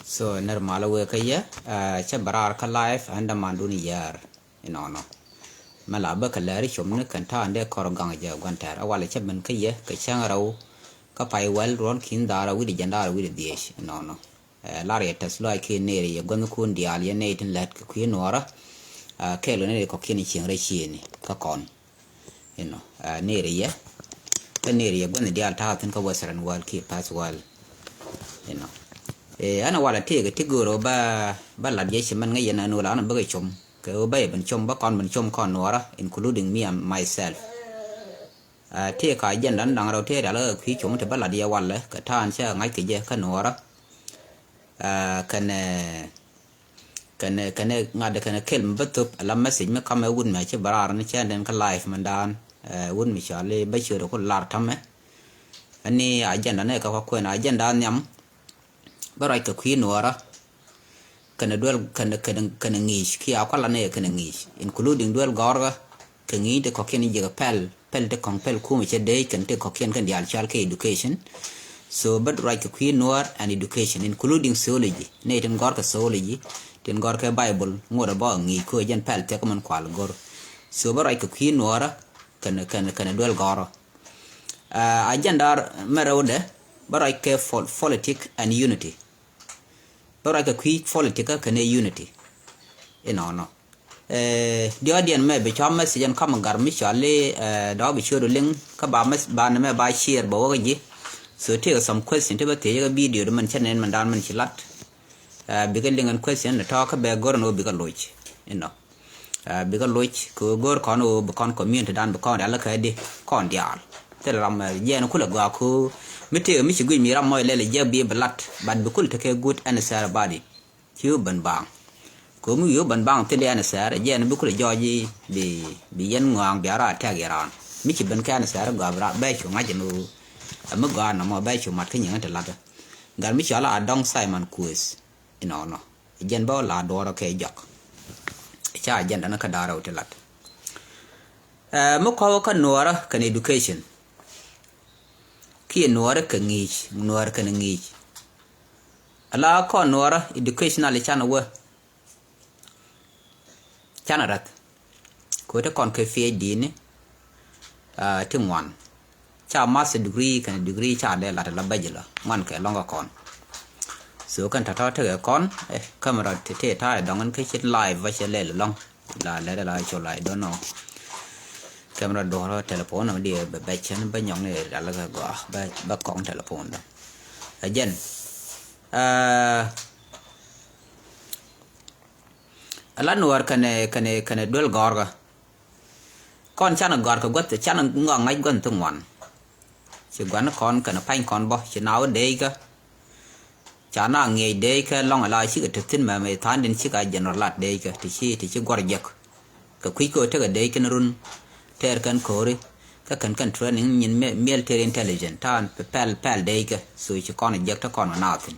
So normal we kaya cha barar ka life anda manduni yar inono malaba ka lari chomne kanta ande korgang ja gwantar awale cha ben kaya ka changarau ka pai wel ron kin dara wi jandara wi diesh inono lari taslo ai ke neri ya gwan ko ndial ya ne tin lat ku nora kelo ne ko kini chingre chini ka kon ino neri ya ka neri ya gwan dial ta tin ka wasaran wal ki pas wal ino ana wala tege tigoro ba la jeshi man ngay na no la na bagay chom ke o bay ban chom ba kon ban chom kon nora including me and myself te ka jen dan dang ro te da la khi chom te ba la dia wala ka tan cha ngay ke je ka nora kane ngade kane kelm batup la message me kam wun me che barar ni cha den ka live man dan wun mi chale ba chiro ko lar tamme ani agenda ne ka ko na agenda nyam barai ka kui nuara kana duel kana ngish ki akala ne kana ngish including duel gorga ka ngi de kokeni je pel de kong pel ku mi che de kan te koken kan dial chal ke education so but right ka kui nuar and education including theology ne ten gorga theology ten gorga bible ngora ba ngi ko jen pel te man kwal gor so barai ka kui nuara kana duel goro agenda merode barai ke politics and unity bara ka kui politika kane unity no the audience me be chama sijan kam gar mi chale da bi chodo ling ka ba mes ba na me ba share ba wa ji so take some question to ba te ga video man channel man dan man chilat bi ga lingan question na talk ba gor no bi ga loch bi ga loch ko gor kono ba kon community dan ba kon ala ka di kon dial te ram je no kula ga ko mite mi chigui mi ram moy lele jabi blat bad bukul take good and sar body yu ban bang ko mu yu ban bang tele an sar je na bukul joji bi yen ngwang biara tag yaran mi chi ban kan sar ga bra ba chu ngaje no am ga na mo ba chu mat kin yan ta lada gar mi chala adong simon quiz no jen ba la do ke jok cha jen na ka dara te lat mo ko ka nora kan education ki nuara ka ngich nuara ka ngich ala ko nuara educational chana wa chana rat ko te kon ke fie dini tingwan cha master degree kan degree cha de la bajela man ke longa kon so kan ta te kon camera te ta dongan ke chit live va chele long la cho lai don't know camera door telephone nó đi bé chân bé nhong này là gõ bé con telephone đó again ala nuar kane duel gorga con chana gorga got chana ngang ngay gon tung wan chỉ quán con kana pain con bo chỉ nào đây ka chana nghe đây ka long ala chỉ cái tin mà mày than đến chỉ cái general đây ka thì chỉ gorga ka quý cô thế cái đây cái run ter kan kore ka kan training in military intelligence tan pel de ka so chi kon eject kon na tin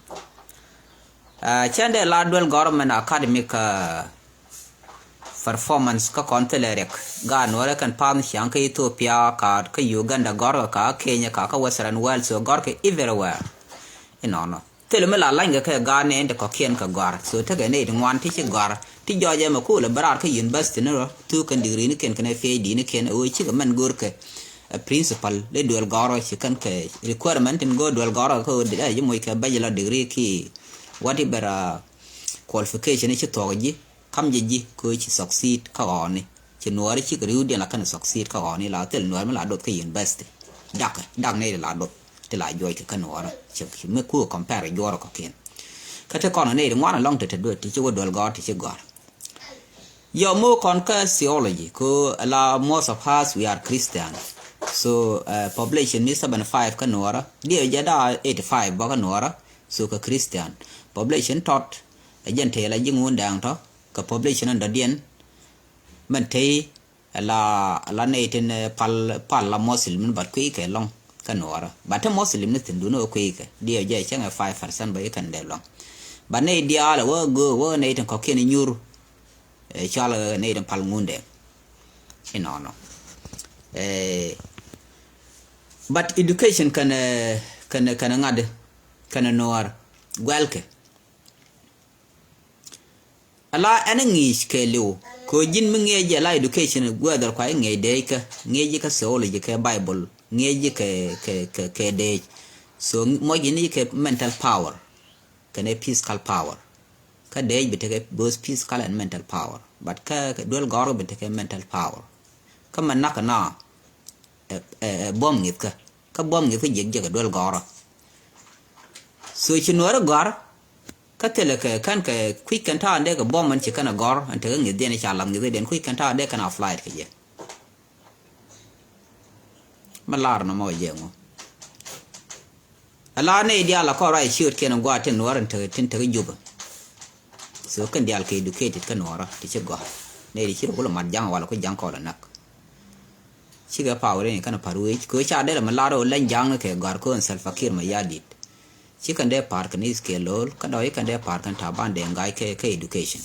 chande la dual government academic performance ka kon telerek ga no kan pan syang ka Ethiopia ka Uganda gor ka Kenya ka western world so gor ka everywhere no telme la langa ka ga ne ende ko kien ka gor so te ga ne ngwan ti chi gor ti joje ma ko le barar ka university no tu kan degree ni ken fe di ni ken o chi man gor ka principal le dual goro chi kan ke requirement in go dual goro ko de ay moy ka bachelor degree ki whatever qualification chi to ji kam ji ko chi succeed ka oni chi nuari chi riu de la kan succeed ka oni la tel nuar ma la dot ka university dak ne la dot te la joy ka nuara chi me ko compare joro ka ken ka te kon ne ngwan long te do ti chi wo dual goro ti chi gor yo mo kon ka theology ko la most of us we are Christian so population ni 75 ka nuara dia jada 85 ba ka nuara so ka Christian population tot agente la jingun dang to ka population under dien man te la ne ten pal la muslim ba ku ke long ka nuara ba te muslim ni tin du no ku ke dia je changa 5% ba kan de long ba ne dia la wo go wo ne ten ko ken nyur chala ne den pal ngunde no but education can ngade can noar gwelke ala anangi skelu ko jin mi ngeje la education gwedal kwa ngede ka ngeje ka theology ka bible ngeje ke de so mo gini ke mental power kane physical power ka de biteke both physical and mental power but ka dol goro biteke mental power kama naka na bom ngit ka bom ngit je dol goro so chinwara gar ka tele kan ka quick kan ta ande ka bom man ci kana gor ante ngi den ci alam ngi den quick kan ta ande kana flight ke je malar no mo je ngo ala ne dia la ko rai shoot ken go aten waran te tin te juba so kan dia ke educated kan wara ti ci go ne di ci ko mat jang wala ko jang ko la nak ci ga power ne kana paru ko cha de la malaro lan jang ke gar ko en fakir ma yadit ci kan de park ni ske lol ka do kan de park kan ta ban de ngai ke education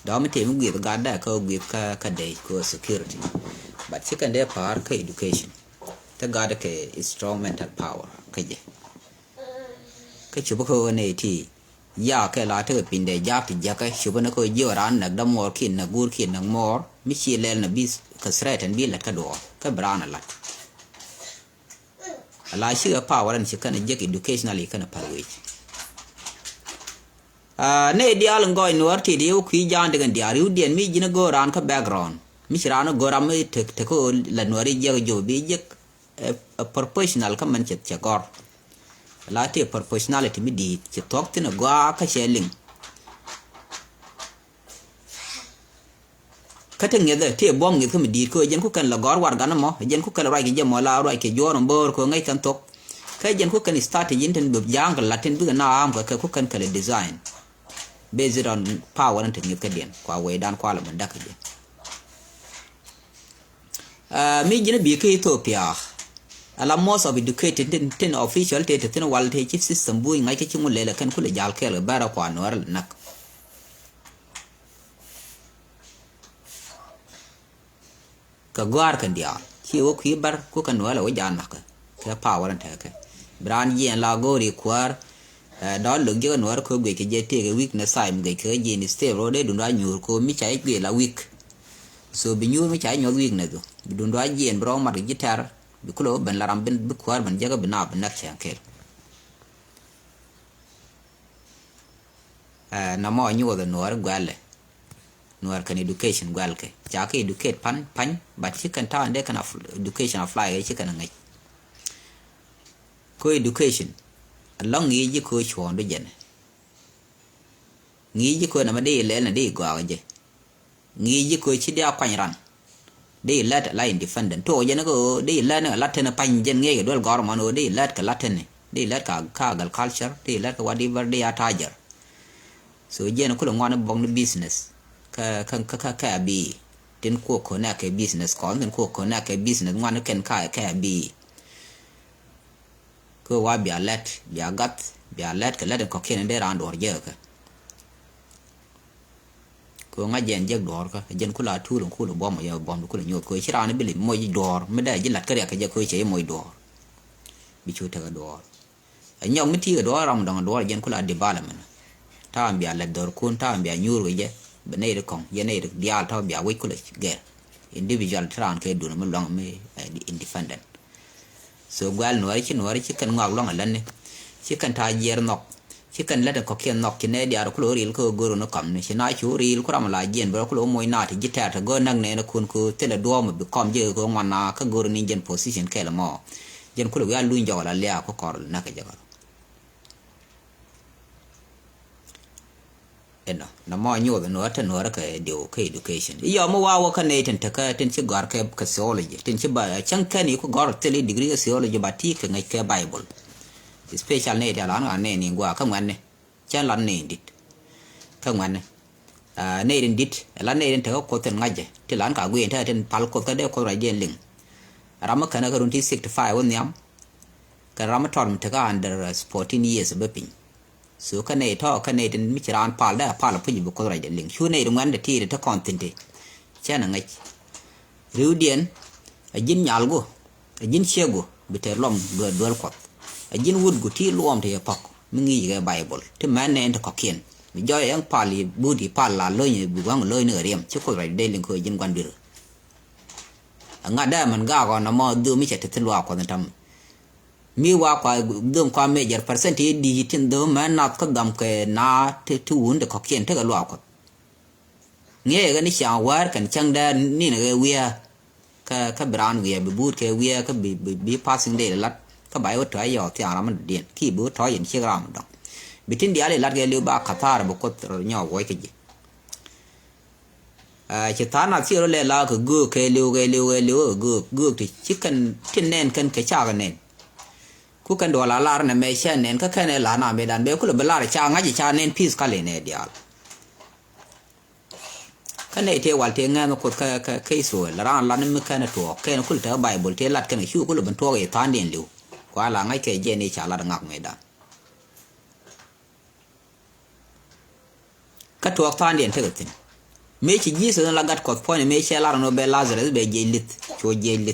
da mi te mu gi ga da ko gi ka de ko security but ci kan de park education ta ga da ke strong mental power ka je ka ci ko ne ti ya ke la te pin de ja ti ja ka ci bana ko ji ran na da mor kin na gur kin na mor mi ci lel na bis ka sreten bi la ka do ka brana la ala shi ga power an shi kana jek educationally kana parwe ne dial ngoy nor ti dio ku jan de gan diaru dien mi jina go ran ka background mi shirano go ram te ko la nori je jo bi jek proportional ka man chet chakor la te proportionality mi di che tok tin go ka sheling kata ngeda te bom ngi ko mi di ko jen ku kan la gor war gan mo jen ku kala ragi je mo la ro ke joron bor ko ngai kan tok ka jen ku kan start yin ten bu jang la ten bu na am ka ku kan kala design based on power and technique ka den kwa we dan kwa la man dak je mi jina bi ke Ethiopia ala most of educated ten official te ten wal te chief system bu ngai ke chimu le kan ku le jal ke le bara kwa no nak ka gwar kan dia ki wo ki bar ko kan wala wo jan maka ka power an ta ka bran yen la gori kwar don lu je no ko gwe ke je te ga weakness sai mge ke je ni stay ro de dun da nyur ko mi chai gwe la weak so bi nyur mi chai nyur weakness do dun da jen bro mar gitar bi kulo ben laram ben bi kwar ban jaga bina ban nak chan ke na mo nyu da no gwale nuar kan education gwal ke ja ke educate pan but she kan ta ande kan education apply ke kan ngai ko education along ngi ji ko chon do jen ngi ji ko na ma de le na de gwa je ngi ji ko chi dia kwan ran de let la independent to jen ko de le na la ten pan jen nge do gor ma no de let ka la ten de let ka gal culture de let ka whatever de atajer so jen ko ngwana bong business ka bi tin ko na ke business kon tin ko na ke business ngwan ken ka bi ko wa bi let ka let ko ken de ran dor je ka ko nga jen je dor ka jen kula tu lu kula bom ya bom kula nyot ko chira ne bili moy dor me da je lat ka ya ka je ko che moy dor bi chu ta dor anyong mi ti dor ram dong dor jen kula development ta am bi let dor kun ta am bi nyur je benede kong yenede dial taw biya way kula ger individual tran ke dun mo long me independent so gwal no ci kan ngak long lan ne ci kan ta yer nok ci kan la ko ken nok ne diar ko ril ko goro no kam ne ci na ci ril ko ram la jen bro ko moy na ti jita go nang ne kun ko tele do mo bi kom je ko ngwana ka goro ni jen position ke la mo jen ko ya lu njawala le ko kor na ka jagal eno na mo nyu no ata no ra ka dio ka education yo mo wa ka ne ten ta ka ten ci gar ka theology ten ci ba chan ka ni ko gar tele degree theology ba ti ka ngai ka bible special ne ta la ne ni gwa ka ngwan ne chan lan ne dit ka ngwan ne ne den dit la ne den ta ko ten ngaje ti lan ka gwe ta ten pal ko ta de ko ra jen ling rama kana ka run ti 65 won yam ka rama ton ta ka under 14 years ba pin so ka ne to ka ne den mi chiran pal da pal pu bu ko ra de ling chu ne ngwan de ti de ta content cha na ngai riudien a jin nyal go a jin chego bi te lom go dol ko a jin wud go ti lom te pak mi ngi ga bible te man ne ta ko ken do yang pali budi pala loy buang loy ne riam chứ ko rai de ling ko jin gwan bir nga da man ga ko na mo du mi chete tin wa ko tam mi wa kwa dum kwa major percent di tin do man na ko dam ke na te tu un de ko kien te ga lo ko nghe ga ni sha war kan chang da ni ne wia ka brown wia bi but ke wia ka bi passing day lat ka bai wa ta yo ti ara man dien ki bu to yin chi ram dong bitin dia le lat ge lu ba qatar bu ko nyo wo ke ji chỉ ta nào xíu le la cái gư cái liu gư thì chỉ cần thiên nền cần cái cha cái nền cú cần đồ la này mấy xe nền cái này là nào mấy đàn bé cú là bela cha ngay chỉ cha nền peace cái này đi cái này thì vào thì nghe nó cột cái số là ran là nó cái này thuộc cái nó cú là Bible thì lát cái này chú cú là bên thuộc cái thán điện liu quá là ngay cái gì này cha là ngọc mấy đàn cái thuộc thán điện thế cái gì mấy chỉ gì sự là gắt cột point mấy xe là nó bé Lazarus bé jelit cho jelit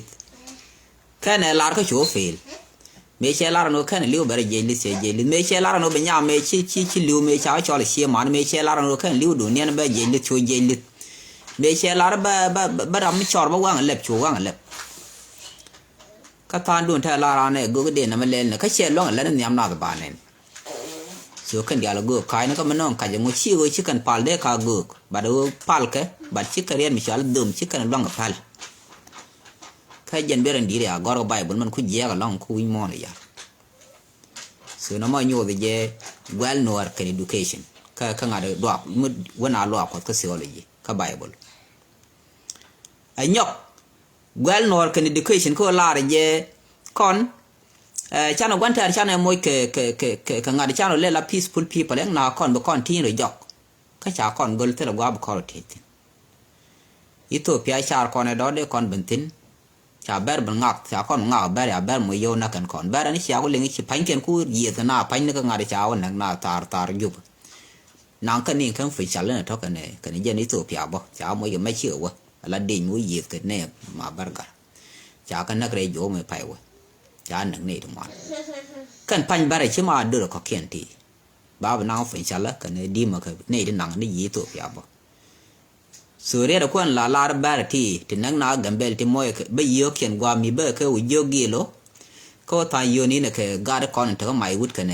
cái này là cái chỗ fail mấy xe là nó cái này liu bé jelit xe jelit mấy xe là nó bé nhà mấy chi liu mấy cháu cho là xe mà mấy xe là nó cái liu đồ nên bé jelit cho jelit mấy xe là bé làm chọt bé quăng lẹp chỗ quăng lẹp cái thằng đun thay là này gỡ cái đèn nó lên cái xe loang lên nó nhắm nào cái bàn này so kan dia lagu kai na ka manong ka jangu chi go chi kan pal de ka go badu pal ke bad chi karian misal dum chi kan long pal ka jen beren dire a gor Bible man ku je ga long ku wi mon ya so na ma nyo de je well nor kan education ka ngade do mu wana lo ko theology ka Bible ay nyok well nor kan education ko la je kon chano gwanta chano moy ke ngadi chano le la peaceful people en na kon be kon tin ro jok ka cha kon gol te la gwa ko tit Ethiopia char kon e do de kon bentin cha ber ben ngak cha kon ngak ber ya ber mo yo na kan kon ber ni cha ko lengi chi pan ken ku ye ta na pan ne ka ngadi cha won na tar yup nang kan ni kan fi cha le to kan ne kan je ni Ethiopia bo cha mo ye ma chi wo la din mu ye ke ne ma ber ga cha kan na kre jo me pai wo cha nang nei dong kan pan bare chi ma de ko kien ti ba ba nang fin cha la kan di ma ka nei de nang ni yi to pya bo so re da kon la bare ti nang na gambel ti moy ke be yo kien gwa mi be ke u yo gi lo ko ta yo ni ne ke ga de kon to mai wut kan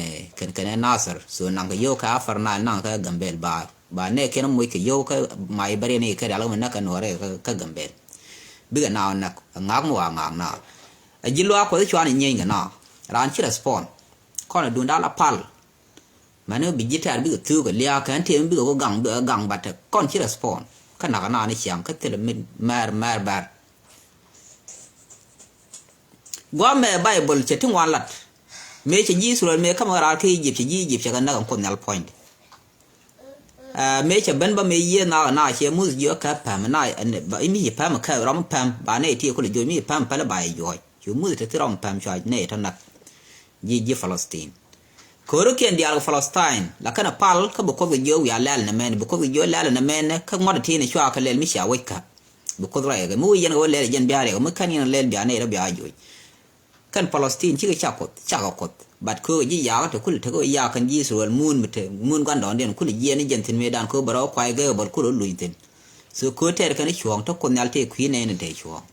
nasar so nang yo ka far na nang ka gambel ba ne ken moy ke yo ka mai bare ne ke ala na kan ore ka gambel bi ga na na ngak mo ngak na ajilwa ko chwa ni nyen na ran chi respond kon du da la pal mano bi jitar bi tu ko lia kan te bi ko gang bat kon chi respond kana kana ni chiang ka te mer bar gwa me Bible che tin wan lat me che ji sura me kamara ki jip che kan na kon nal point me che ben ba me ye na che mu yo ka pam na ba mi pam ka ram pam ba ne ti ko le jo mi pam pa la ba yo chu mu te ram pam chwa ne ta na ji Palestine ko ro ken dia Palestine la kana pal ka bu ko jo ya lal na men bu ko jo lal na men ka ngod ti ne chwa ka lel mi sha weka bu ko ra ga mu yen go lel jen biare ko mu kan yen lel biane ra bia jo kan Palestine chi ka cha ko bat ko ji ya to kul to ko ya kan ji suwal mun kan don den kul ji ne jen tin me dan ko baro kwai ga bor ko lu tin so ko ter kan chuong to ko nyal te kwi ne te chuong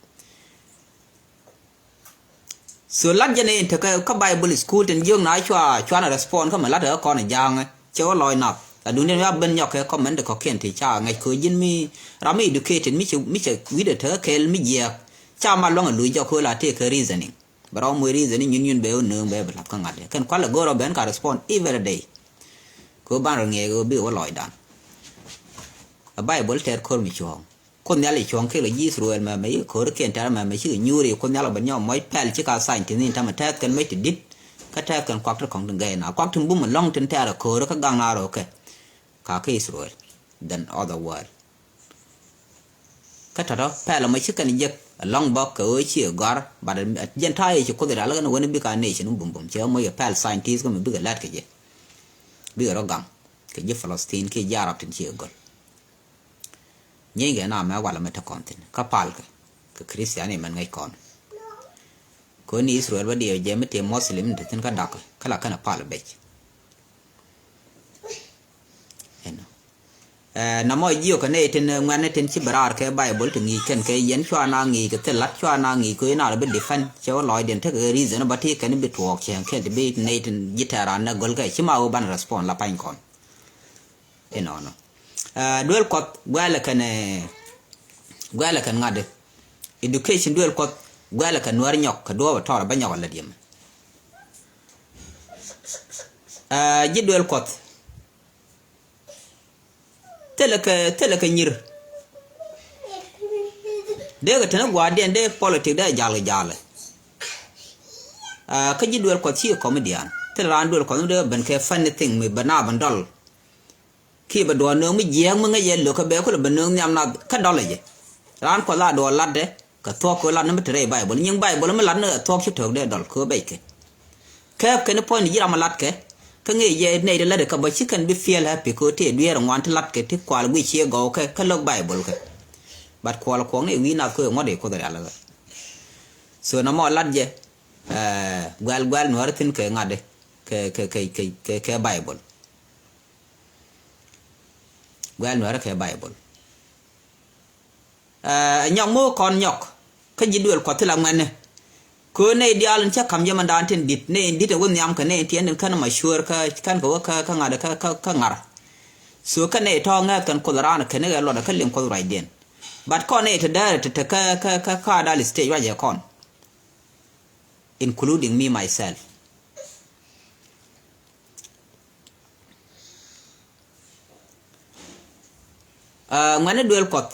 so lat jene te ka Bible school ten jong na chwa na respond ko ma lat ko na jang cho loy na ta du ne ya ben yok ko men de ko ken ti cha ngai ko jin mi rami educated mi che wi de te kel mi ye cha ma long lu jo ko la te ka reasoning baro mo reasoning nyun be no be la ka ngade kan kwa la go ro ben ka respond every day ko ban ro nge go bi wo loy dan a Bible ter ko mi chongคนนี้เลยช่วงเคยยี่สิบวันมาไม่ขอเขียนแต่มาไม่ชื่อยูริคนนี้เราบัญญัติไม่แพ้ที่การใส่ที่นี่ทำมาแทกกันไม่ติดดิบก็แทกกันควักถึงของถึงไงนะควักถึงบุ้มมันล่องถึงแท้เราขอแล้วก็กังนาเราโอเคข้าเคยสวย then other world ก็ถ้าเราแพ้เราไม่ชื่อกันยิ่งล่องบอกก็ชื่อกอร์บัดยันท้ายชื่อคนเดียวแล้วก็วันนี้บิการเนี่ยฉันบุ้มเชื่อไม่แพ้ scientist ก็มันบิการแลดกันยิ่งบิการเรากังก็ยิ่งฟาลสตีนก็ยารับถึงเชื่อกอร์นี่ไงนะแม้ว่าเราไม่ทักคนทิ้งก็พาลก็คริสเตียนนี่มันไงก่อนคนนี้อิสราเอลว่าเดียวเจไม่เทียมมุสลิมแต่ทิ้งก็ดักก็ละกันพาลเบชเห็น na mo dio ka ne tin ngwan tin chi barar ke bible to ngi ken ke yen chwa na ngi ke lat chwa na ngi ko na be defend cho loy den te reason ba ti ken be talk chen ke be ne tin gitara na gol ga chi ma o ban respond la pain kon no duel kot gwala kan ngade education duel kot gwala kan war nyok ka do tor ba nyok la dim ji duel kot teleka nyir de ga tan gwa den de politic da jale ka ji duel kot chi comedian telan duel kot de ben ke funny thing me bana bandol ki ba do no mi jeng mo ngaye lo ka be ko ba no nyam na ka dol je ran ko la do ladde ka to ko la no tre bible nying bible ma lad no to chi tok de dol ko be ke ne point jira ma lat ke ka nge ye ne de la de ka ba chi kan bi feel happy ko te duer ngwan te lat ke ti kwal gwi chi go ke ka log bible ke bat kwal ko ne wi na ko ngode ko da ala so na mo lat je gwal no artin ke ngade ke bible gwal no ke bible nyong mo kon nyok ka ji duel ko tela ngane ko ne dial cha kam jama dan tin dit ne dit won nyam ka ne tien kan Machar ka kan ko ka ngada ka ngar so ka ne to nga kan ko ran ka ne lo da ka lim ko right den but ko ne to da to ka dal stage wa je kon including me myself ngane duel kot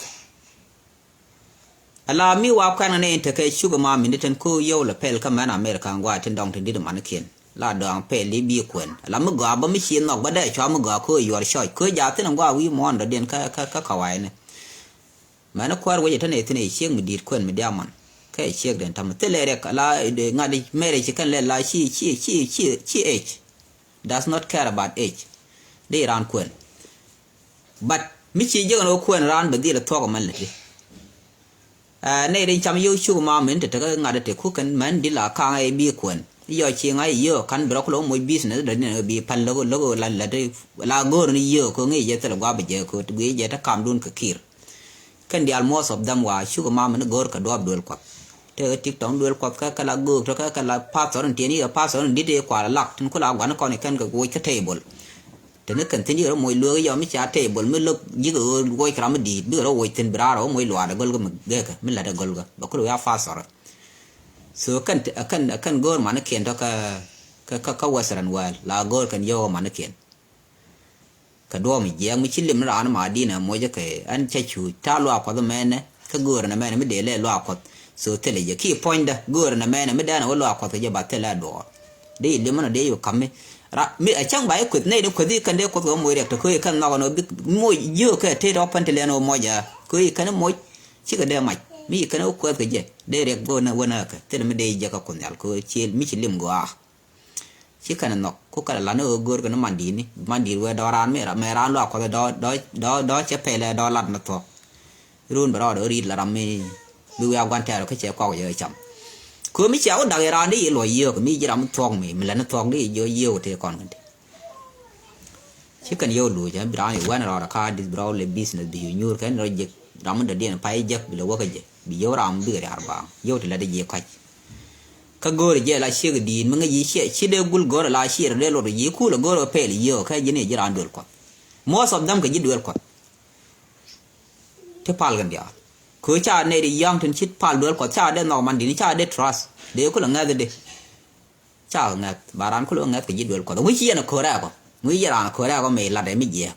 ala mi wa kana ne te kai sugar ma min ten ko yo la pel ka man America ngwa tin dong tin di man ken la dong pel li bi kwen ala mu ga ba mi chin nok ba da cha mu ga ko yor shoy ko ja tin ngwa wi mon da den ka wai ne man ko ar we tan ne tin e chieng mi dit kwen mi diamond kai chieng den tam te le rek ala de ngadi mere chi kan le la chi age does not care about age de ran kwen but mi chi je no kwen ran ba di la to ko man le ne rin cham yu chu ma men te ga ngade te ku kan man di la ka ai bi kwen yo chi ngai yo kan bro ko mo business da ne bi pan logo la de la gor ni yo ko ngi je te la gwa ba je ko tu je ta kam dun ka kir kan di almost of them wa chu ma men gor ka do dol ko te tik tong dol ko ka la go to ka la pa so ron tieni pa so ron di de kwa lak tin ko la gwa ko ne kan ka go ka table te ne kan tin yo mo lo yo mi cha table mi lo ji go go kram di bi ro wo tin bra ro mo lo da gol go ge ka mi la da gol go ba ko ya fa so so kan gor man ken to ka wasaran wal la gor kan yo man ken ka do mi je mi chilim ra ma di na mo je ke an cha chu ta lo ko do men ka gor na men mi de le lo ko so te le je ki point da gor na men mi da na lo ko to je ba te la do de le man de yo kam ra mi a chang bai kut ne de ko di kan de ko go mo re to ko kan na no bi mo yo ke te do pan te le no mo ja ko kan mo chi ka de ma mi kan ko ko je de re go na wona ka te mi de je ka ko nyal ko chi mi chi lim go a chi kan no ko ka la no gor ko no mandi ni mandi we do ran me ran lo ko do che pe le do lat na to run bro do ri la ram mi bi ya gwan ta ko che ko je cham ko mi chao da ran di lo yo ko mi jiram thong mi la na thong di yo te kon kan chi kan yo lu ja bra ni wan ra ka dis bro le business bi nyur kan ro je ram da den pai je bi lo wa ka je bi yo ram bi ra ba yo te la de je ka gor je la shi di mi ngi chi de gul gor la shi re lo yi ku lo gor pe li yo ka je ne jiran dol ko most of them ka ji dol ko te pal gan dia ko cha ne ri yang tin chit pal dol ko cha de no man di cha de trust de ko la nga de cha nga baran ko lo nga ka ji dol ko wi chi na ko ra ko wi ya ko ra ko me la de mi je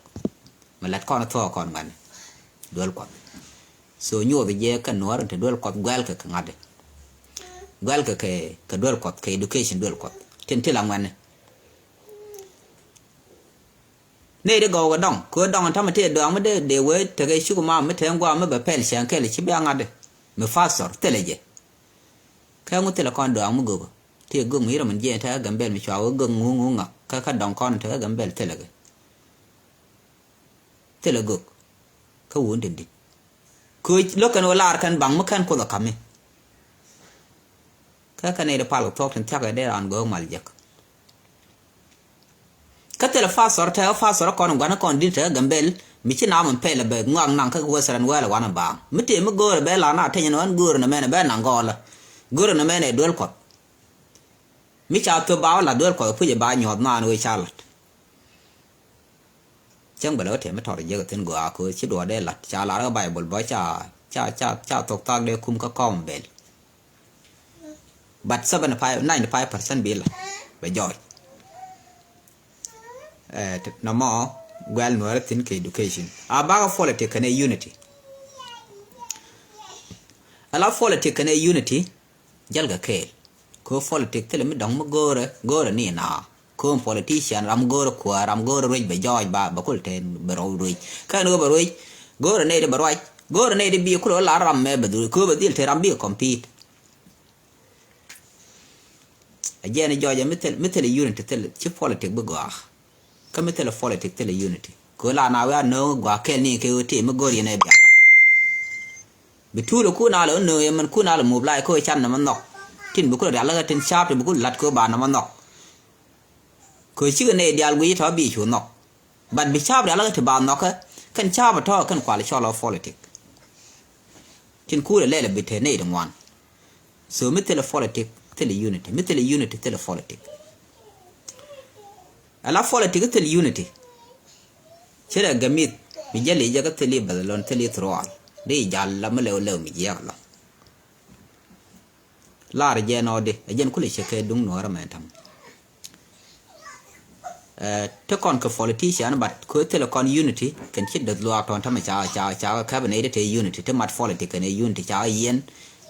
ma lat ko na to ko man dol ko so nyo be je ka no ran te dol ko gwal ka nga de gwal ka dol ko ka education dol ko tin ti la ngane ne de go ga dong ko dong ta ma te do ma de we te ga shu ma te ngwa ma ba pel shan ke le chi ba ngade me fasor teleje ka ngu te la kon do mu go te go mi ra man je ta gambel mi chwa go ngu nga ka dong kon te gambel telege telego ka won de di ko lo kan wala kan bang ma kan ko la kame ka ne de palo tok tan ta ga de ran go mal jek ka te la fasor kon ngwana kon din te gambel mi chi na mun pe le be ngong nang ka wasaran wala wana ba mi te mi gore be la na tenya non gore na mena be na ngola gore na mena dol ko mi cha to ba la dol ko pu je ba nyod na no chalat chẳng bao thế mới thọ được giờ tên gõ của chế độ đây là cha lá bài bol bói cha tộc ta đều cùng có con bền but 95% bill bây giờ nó mò well no think education about politics and unity ala politics and unity jalga ke ko politics tele mi dong mo gore ni na ko politician ram gore Cuare ram gore roi be joy ba kul ten bero roi ka no bero gore ne de bero gore ne de bi ko la ram me be du ko be dil te ram bi compete ajene joy mitel unity tel ci politics bu go ka mitel politics tel unity ko la na wa no go kel ni ke uti mo gore ne bi bitulu ku na lo no yemen ku na lo moblai ko chan na man nok tin bu ko da la tin sharp bu ko lat ko ba na man nok ko chi ne dial wi tho bi chu nok bat bi sharp da la te ba nok kan sharp tho kan kwal cho lo politic tin ku le le bi te ne de wan so mitel politic tel unity mitel unity tel politic ala politic tel unity chere gamit bi jale jaga tel badalon tel troal de jalla ma lew mi jeexla laar jeno de jen kuli cheke dung no rama tam te kon ko politician bat ko tele kon unity kan ci de lo ton tam cha ka bane de unity te mat politic ne unity cha yen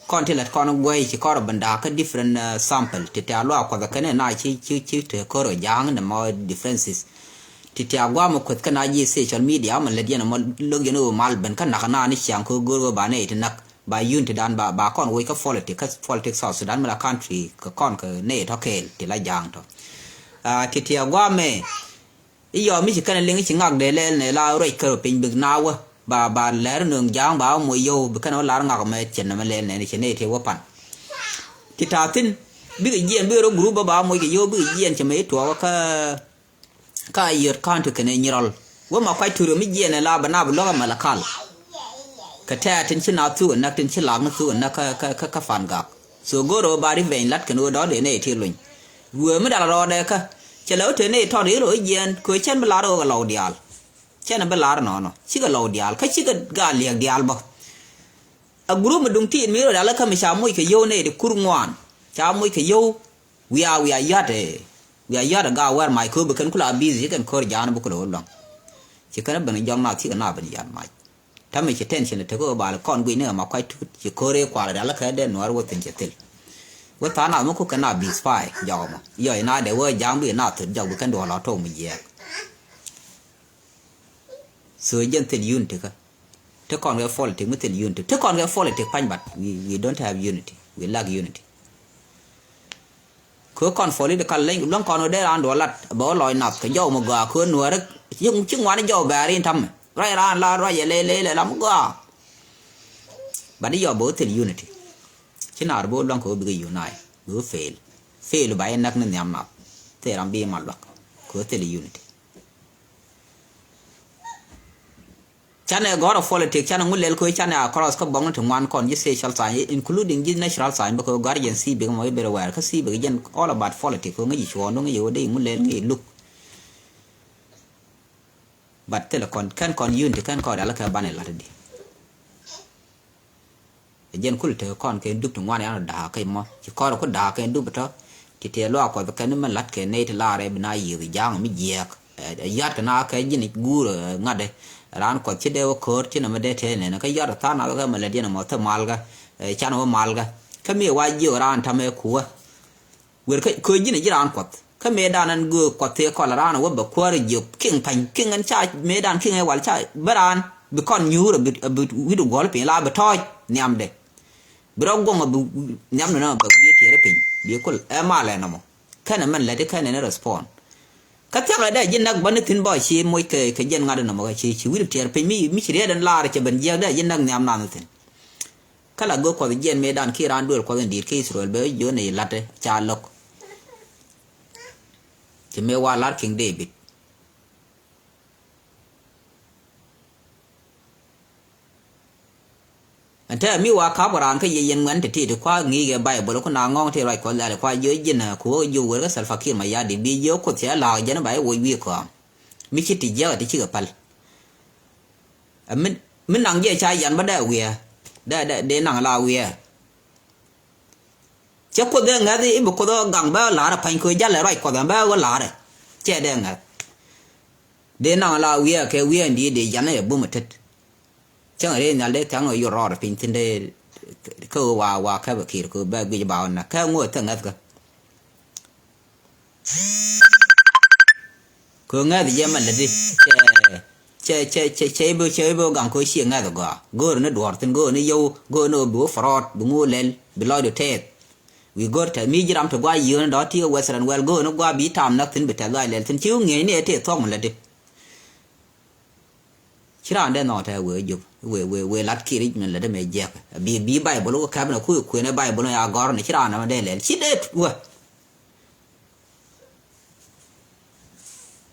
kon tele kon goy ci ko banda ka different sample te ta lo ko ka ne na ci te ko ro jang ne mo differences titi agwa mo kwet kana ji social media man ledien mo logeno mal ben kana kana ni chang ko go ba ne tinak ba yun ti dan ba kon we ka politics South Sudan mala country ka kon ka ne to kel ti la jang to titi agwa me iyo mi kana lengi chingak de le ne la roi ka pin big nawa ba ler nung jang ba mo yo be kana la ngak me chen na le ne ne te wo pan titatin bi yen bi ro group ba mo ke yo bi yen che me to ka yer kanto kene nyirol wo ma kwai turu mi jene la bana bu loga malakal ka ta tin china tu na tin chila na tu na ka fan ga so goro bari vein lat keno do de ne ti luñ wo mi dala ro de ka chelo te ne to ri ro yen ko chen bla ro ga lo dial chen ba la no chi ga lo dial ka chi ga le dial ba a guru ma dung ti mi ro dala ka mi sha mu ke yo ne de kur ngwan cha mu ke yo we are yate ya yada ga war mai ko bukan kula busy kan kor jana bu ko long ci kana ban jom na ci na ban yan mai tamme ci tension te ko bal kon gui ne ma kwai tu ci kore kwa da la ka de no war wotin ci tel wata na mu ko kana bi spy jaw ma yo na de wo jam bi na tu jaw bukan do la to mu ye so jen tel unity ka te kon ga politics mu tel unity te kon ga politics pan bat we don't have unity we lack unity ko kon foli de kaleng long kon de ran do lat bo loy nap ka jo mo ga ko no rek yung chung wan jo ba rin tham rai ran la rai le lam ga ba di yo bo tel unity chinar bo long ko bi unite go fail ba en nak ne nyam na te ram bi mal bak ko tel unity chane goro politics chane ngulel ko chane across ko bong to one kon ji social science including ji natural science ko guardian si be mo be aware ka si be gen all about politics ko ngi chwo no ngi yo de ngulel ngi look but tele kon kan kon unity kan ko dala ka banel latdi gen kul te kon ke duk to one ya da ka mo ci ko da ka duk to ti te lo ko ka ni man lat ke ne te la re bina yi jang mi jek yat na ka ji ni guru ngade ran ko ci de ko ci na mede te ne ka yar ta na ga mala dina mo ta malga chan wo malga ka mi wa ji ran ta me ku wer ka ko ji ne ji ran ko ka me danan go ko te ko la ran wo ba ko ri ji king pan king an cha me dan king e wal cha baran bi kon nyuro bi wi do gol pe la ba toy nyam de bro go ma nyam no ba bi te re pin bi ko e mala na mo kana man la de kana ne respond ka ta da jin nak ban tin ba shi moy ke jen ngada no ma shi wi ter pe mi shi dan la re ban je da jin nak nyam na tin kala go ko jen me dan ki ran dol ko den dir ke Israel be yo ne late cha lok ti me wa lar king David anh thế mi wa khá bảo cái gì yên ngắn thì được qua nghĩ cái bài bữa có nào ngon thì lại còn lại qua dưới gì nè của yêu với cái sản phẩm kia mà gia đình đi dưới có thể là cái nó bài vui vui của mi chỉ thì giờ thì chỉ gặp phải mình năng gì trái dàn bắt đầu về để năng là về chắc có đứa nghe thì một có gang bao lá là phanh khơi giá lại rồi có đứa bao có lá đấy che đen nghe để năng là về cái về đi để dàn này bùm mất chẳng ở đây là để thằng người rồi rồi pin tin đây cơ wa cái bậc kia cơ ba cái bảo nè cái ngồi thằng nghe cơ nghe thì giờ mình là đi chơi bơ gang coi xiên nghe rồi go nó đuổi tin go nó yêu go nó bố fraud bố ngô lên bị lôi được thế we go to mi jiram to qua yêu nó đó thì western well go nó qua bị tham nó tin bị thay lại lên tin chiếu nghe này thì thoáng mình là đi chỉ là đây nó thay we lát kia mình là để mấy giặc bị bài bố nó cái nó khui nó bài bố nó agar nó chỉ là nó đây lên chỉ đấy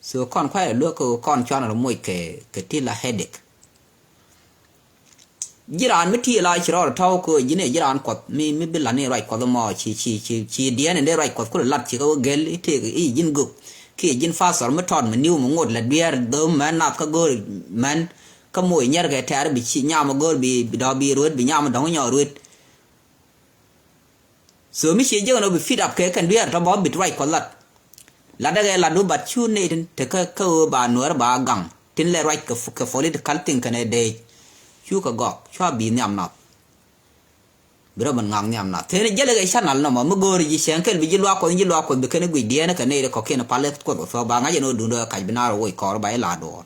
so con phải lựa con cho nó mỗi cái tí là headache jiran mới thi lại chỉ rồi thâu cô gì này jiran quật mi biết là này rồi quật mò chỉ điên này rồi quật cô lật chỉ có gel thì cái jin gục khi jin pha sỏi mới thon mà new mà ngột là bia đơm mà nạp cái gối man cái mũi nhát cái thẻ bị chỉ nhau mà gối bị đau bị ruột bị nhau mà đóng nhỏ ruột so mi chỉ cho nó bị fit up cái bia nó bỏ bị rồi quật lật là đây là đồ bát chu này thì cái bà nuôi bà gang tin là right cái phôi thì kalting cái này đây chu cái gọc chu bị nhầm nát bữa mình ngang nhầm nát thế nên giờ cái sản nào mà mới gọi gì sáng cái bị gì loa còn bị cái này quỷ điên cái này có cái nó palet có phải bà ngay nó đúng rồi cái bên nào rồi có bài là đồ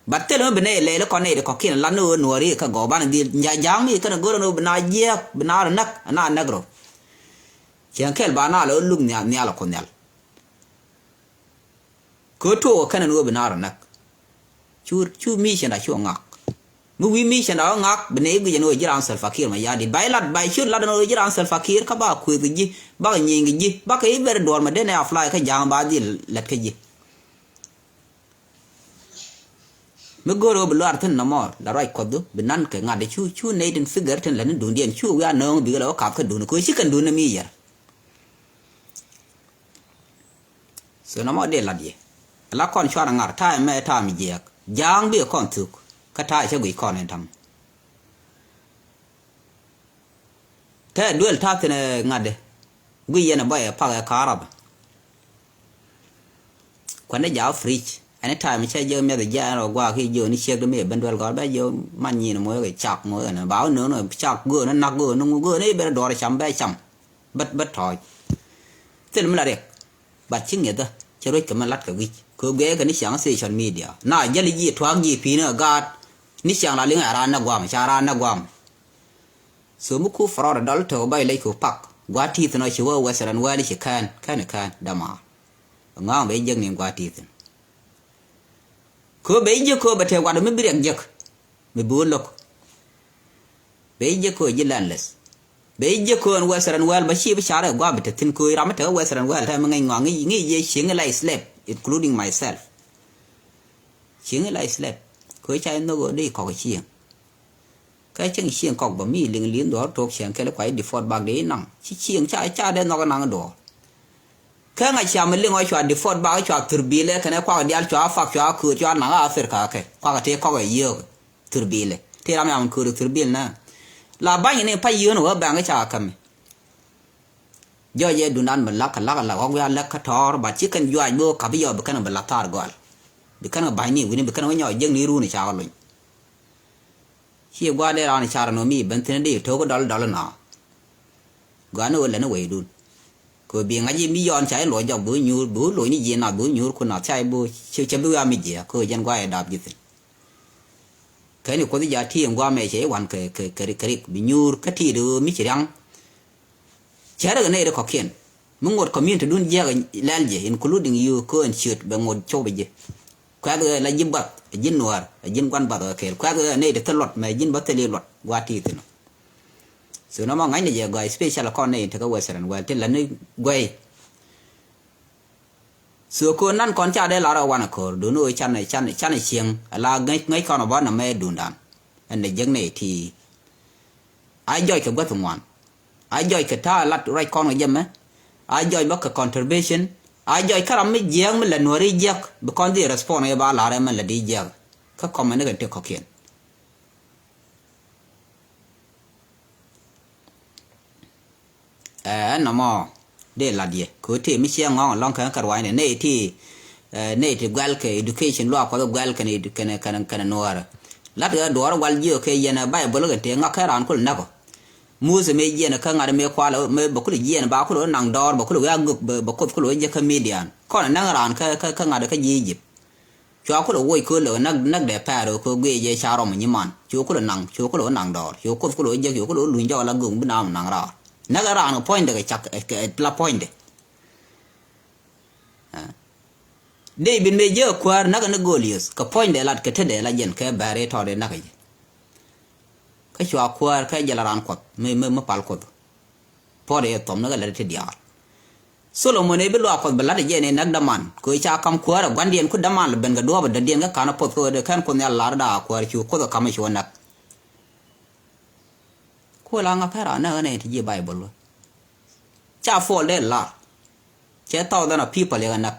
bắt thế nó bên này lấy nó con này có cái là nó nuôi đi cái gọc bạn đi nhà giang mi cái nó gọi nó bên nào dễ bên nào nắc rồi sáng cái bà nào nó lúc nhà là con nhà cứ thua cái này bên nào nắc chú mi xem là chú ngạc Mui mi xem đó ngạc bên này cái nuôi jiran self fakir mà gia đình bài chút là nuôi jiran self fakir các bà khui cái gì bà nhìn cái gì bà cái về đồ mà đến này offline cái giang bà đi lật cái gì mới gọi rồi belum artin nama là right code bên nan cái ngà để chú này đến figure trên là nó đun điện chú cái nó bị cái cặp cái đun coi chỉ cần đun mi ya so nama để là gì là con chua ngà thay mẹ thay mi gì giang bị con thuk cái thay cho người con này thầm thế đuổi thay thế này ngà để người dân bây giờ phải cái Arab quan đấy giáo fridge anytime mình chơi mẹ để ra rồi qua khi giờ nó chơi cái mẹ bên đuôi gói bây giờ man nhìn nó mới cái chọc mới nó báo nữa nó chọc gỡ nó nặc gỡ nó gỡ đấy bên đó là chấm bé chấm bất thôi thế là mình là đẹp bắt chính nghĩa đó chơi rồi cái mình lát cái gì cứ ghé cái ní sáng social media na giờ gì thoáng gì phi nữa gạt ní sáng là liên hệ ra nó guam chả nó guam số mức khu fraud đó là bay lấy khu pak quá thì nó chịu western well thì can đam ngang bây giờ niệm quá thì cứ bây giờ cứ bắt đầu qua đó mới biết giấc mới buồn lộc bây giờ cứ gì landless bây giờ cứ western well mà chỉ biết xả rồi qua bị tin cứ làm thế western well thay mà ngay ngang nghĩ gì chuyện cái lại slap including myself chuyện cái lại slap cứ chạy nó gọi đi có cái chuyện có bấm mi liên đó thuộc chuyện cái là phải default bag đấy nặng chỉ chuyện cha đến nó cái nặng đó cái ngày xưa mình liên quan đến default bag cho turbile cái này qua đi cho phát cho cứ cho nặng Africa cái qua cái có cái nhiều turbile thì làm gì cứ được turbile nè là bao nhiêu này phải nhiều nữa bằng cái cha cầm do vậy đun ăn mình lắc không phải lắc thor bà chỉ cần dọa vô cả bây giờ bị cái nào bị lắc thar gọi bị cái nào bài này bị cái nào nhỏ dân đi ru này cha rồi khi qua đây là này cha nó mi bên thế đi thâu cái đó là nào gọi nó là nó quậy đun cứ bị ngay gì mi dọn trái lối dọc bữa lối như gì nào bữa nhur con nào trái bữa chưa bữa mi gì cứ dân qua đạp gì cái này có cái giá trị qua mẹ chế hoàn cái bị nhur cái thì được mi chỉ đang chả được này được khó khăn muốn một community đun giá cái lan gì including you cứ anh chịu bằng một chỗ bây giờ qua cái là dinh bát dinh nuar dinh quan bát ở cái qua cái này được thất luật mà dinh bát thề luật qua thì thế nào so nó mà ngay này giờ gọi special con này thì cái western well thì là nó quay so con nan con cha đây là ra quan cor đun ơi chan này chiang là ngay con ở bên này đun đan anh này dân này thì ai joy ka gwa tungwan ai joy ka ta lat right kon ga jemme ai joy ba ka contribution ai joy karam mi jeng mi la nori jek be kon di respond e ba la re man la di jek ka comment ga te ko kien no mo de la die ko te mi sia ngong long kan karwai ne ti gwal ke education lo ko gwal kan kan noara lat ga dor wal jio ke yena bible ga te ngaka ran kul nako muze me yena kan ngade me kwala me bakul yena ba kul nang dor bakul ga guk bakul kul je ka median ko nang ran ka ngade ka yijip cho kul woi ko lo nag de paro ko ge je charo mo nyiman cho kul nang dor cho kul je yo kul lu njo la gung binam nang ra naga ran point ga chak la point de bin me je kwar naga na golius ka point de lat ka tede la jen ka bare to de naga ka chwa kwar ka jala ran ko me pal ko po de tom naga la te diar solomon e bi lo ko bala de jene nag daman ko cha kam kwar gwandien ku daman le ben ga do ba de den ga kana pot ko de kan ko ne la da kwar chu ko ka ma chu nak ko la nga phara na ne ti bible cha fo le la che taw da na people le nak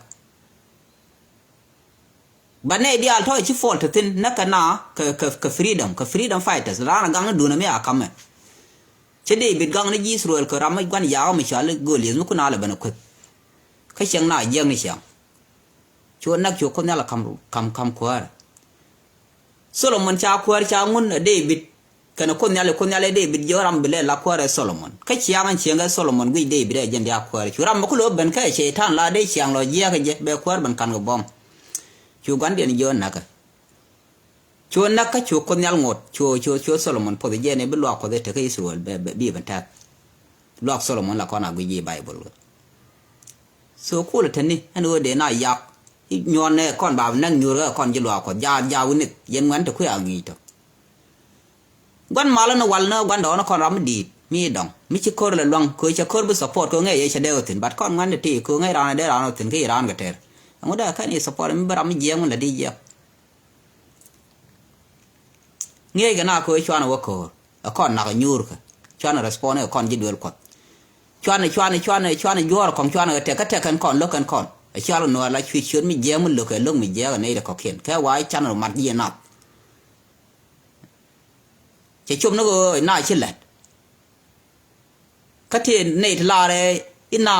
bane di al to chi fo te tin na kana ka freedom fighters la na gang du na me akame che de bit gang na Israel ko ram gwan ya ma cha le go le mu kuna le bana ko ka chang na jeng ni chang chu nak chu ko na la kam kwar solomon cha kwar cha ngun David kana ko nyale David joram bele la kware Solomon ka chiang chenga Solomon gui David e jende akware churam ko lo ben ka shaitan la de chiang lo jia ka je be kwar ban kan go bom chu gande ni jon naka chu naka chu ko nyal ngot chu Solomon po je ne be lo ko de te ka Israel be bi ban ta lo Solomon la kona gui Bible so ko le tani anu de na yak nyon ne kon ba nang nyur kon ji lo ko ja wini yen wan to ku angi to gwan mala na wal na gwan do na kon ram di mi dong mi chi kor le long ko cha kor bu support ko nge ye cha de tin bat kon ngan ti ko nge ran de ran tin ke ran ga ter ngoda kan ni support mi baram je mun la di je nge ga na ko chwana wo ko kon na ga nyur ka chwana respond kon ji dol ko chwana jor kon chwana te ka te kan kon lo kan kon a chalo no la chi chun mi je mun lo ka lo mi je ga ne de ko ken ka wa chana mat je na che chum no go na chi let ka te ne la re ina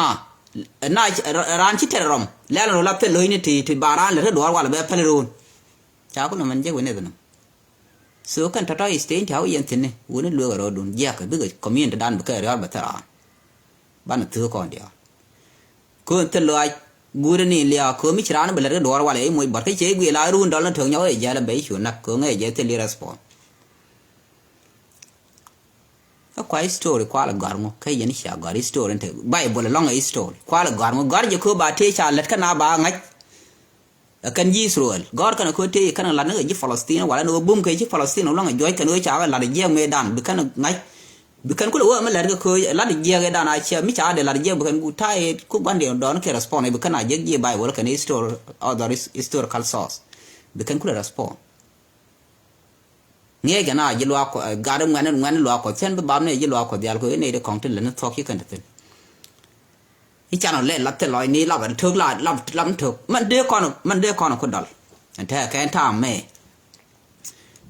na ran chi terom la no la pe lo ni ti baran le do wala be pe ron cha ko no man je wene no so kan ta tai stain ta yen tin ne woni lo ga ro dun je ka bi ga community dan ba ka ra ba ta ban tu ko dia ko te lo ai gure ni lia ko mi chran ba le do wala e moi ba ke che gui la run dal na thong nyaw e ja la be chu nak ko nge je te li respond kwa story kwa la garmo kai yen sha gari story te bible long a story kwa la garmo garje ko ba te cha let kana ba ngai kan Israel gar kana ko te kana la na ji Palestine wala no bum kai ji Palestine long a joy kana cha la de je medan bi kana ngai bi kan ko lo ma la ko la de je ga dan a cha mi cha de la de je bi kan ku tai ku bande don ke respond bi kana je bible kana story other historical source bi kan ku respond nge ga na ji lo ko garam ngane lo ko sen ba ne ji lo ko dial ko ne de kong tin le thok ki kan tin i chano le lat te loi ni la ban thuk la lam thuk man de kon ko dal ta ka ta me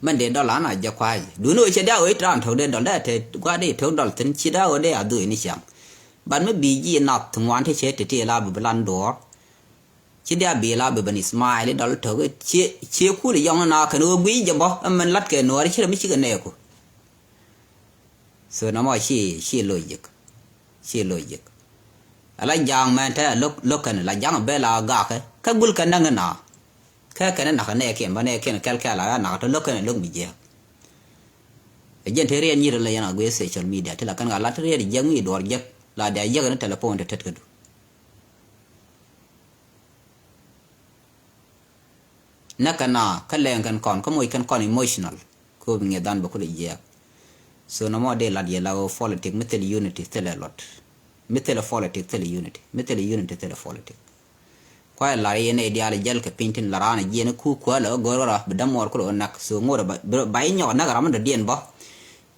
man de dal na ja kwai du no che da oi tran thok de dal da te kwa de thok dal tin chi da o de a du ni cham ban me bi ji na thwan te che te la bu lan do chi da bi la bu ban Ismail dal thok che ku le yong na ka no bi ja bo man lat ke no ri chi mi chi ga ne ko so na mo chi logic ala jang man ta lok kan la jang be la ga ka gul kan na na ka kan na ka ne ke ma ne ke kal kala na to lok kan lok mi je e jen te re ni re la yana go social media te la kan ga la te re jang mi dor je la da je ga telephone te tet ka du na kana ka len kan kon ko moy kan kon emotional ko bi ngedan ba ko le je so no mo de la de la politics metel unity te le lot metel politics te le unity te le politics kwa la yene ideal jel ka pintin la rana jene ku ko la gorora bedam mor ko nak so ngora ba nyo na ram da dien ba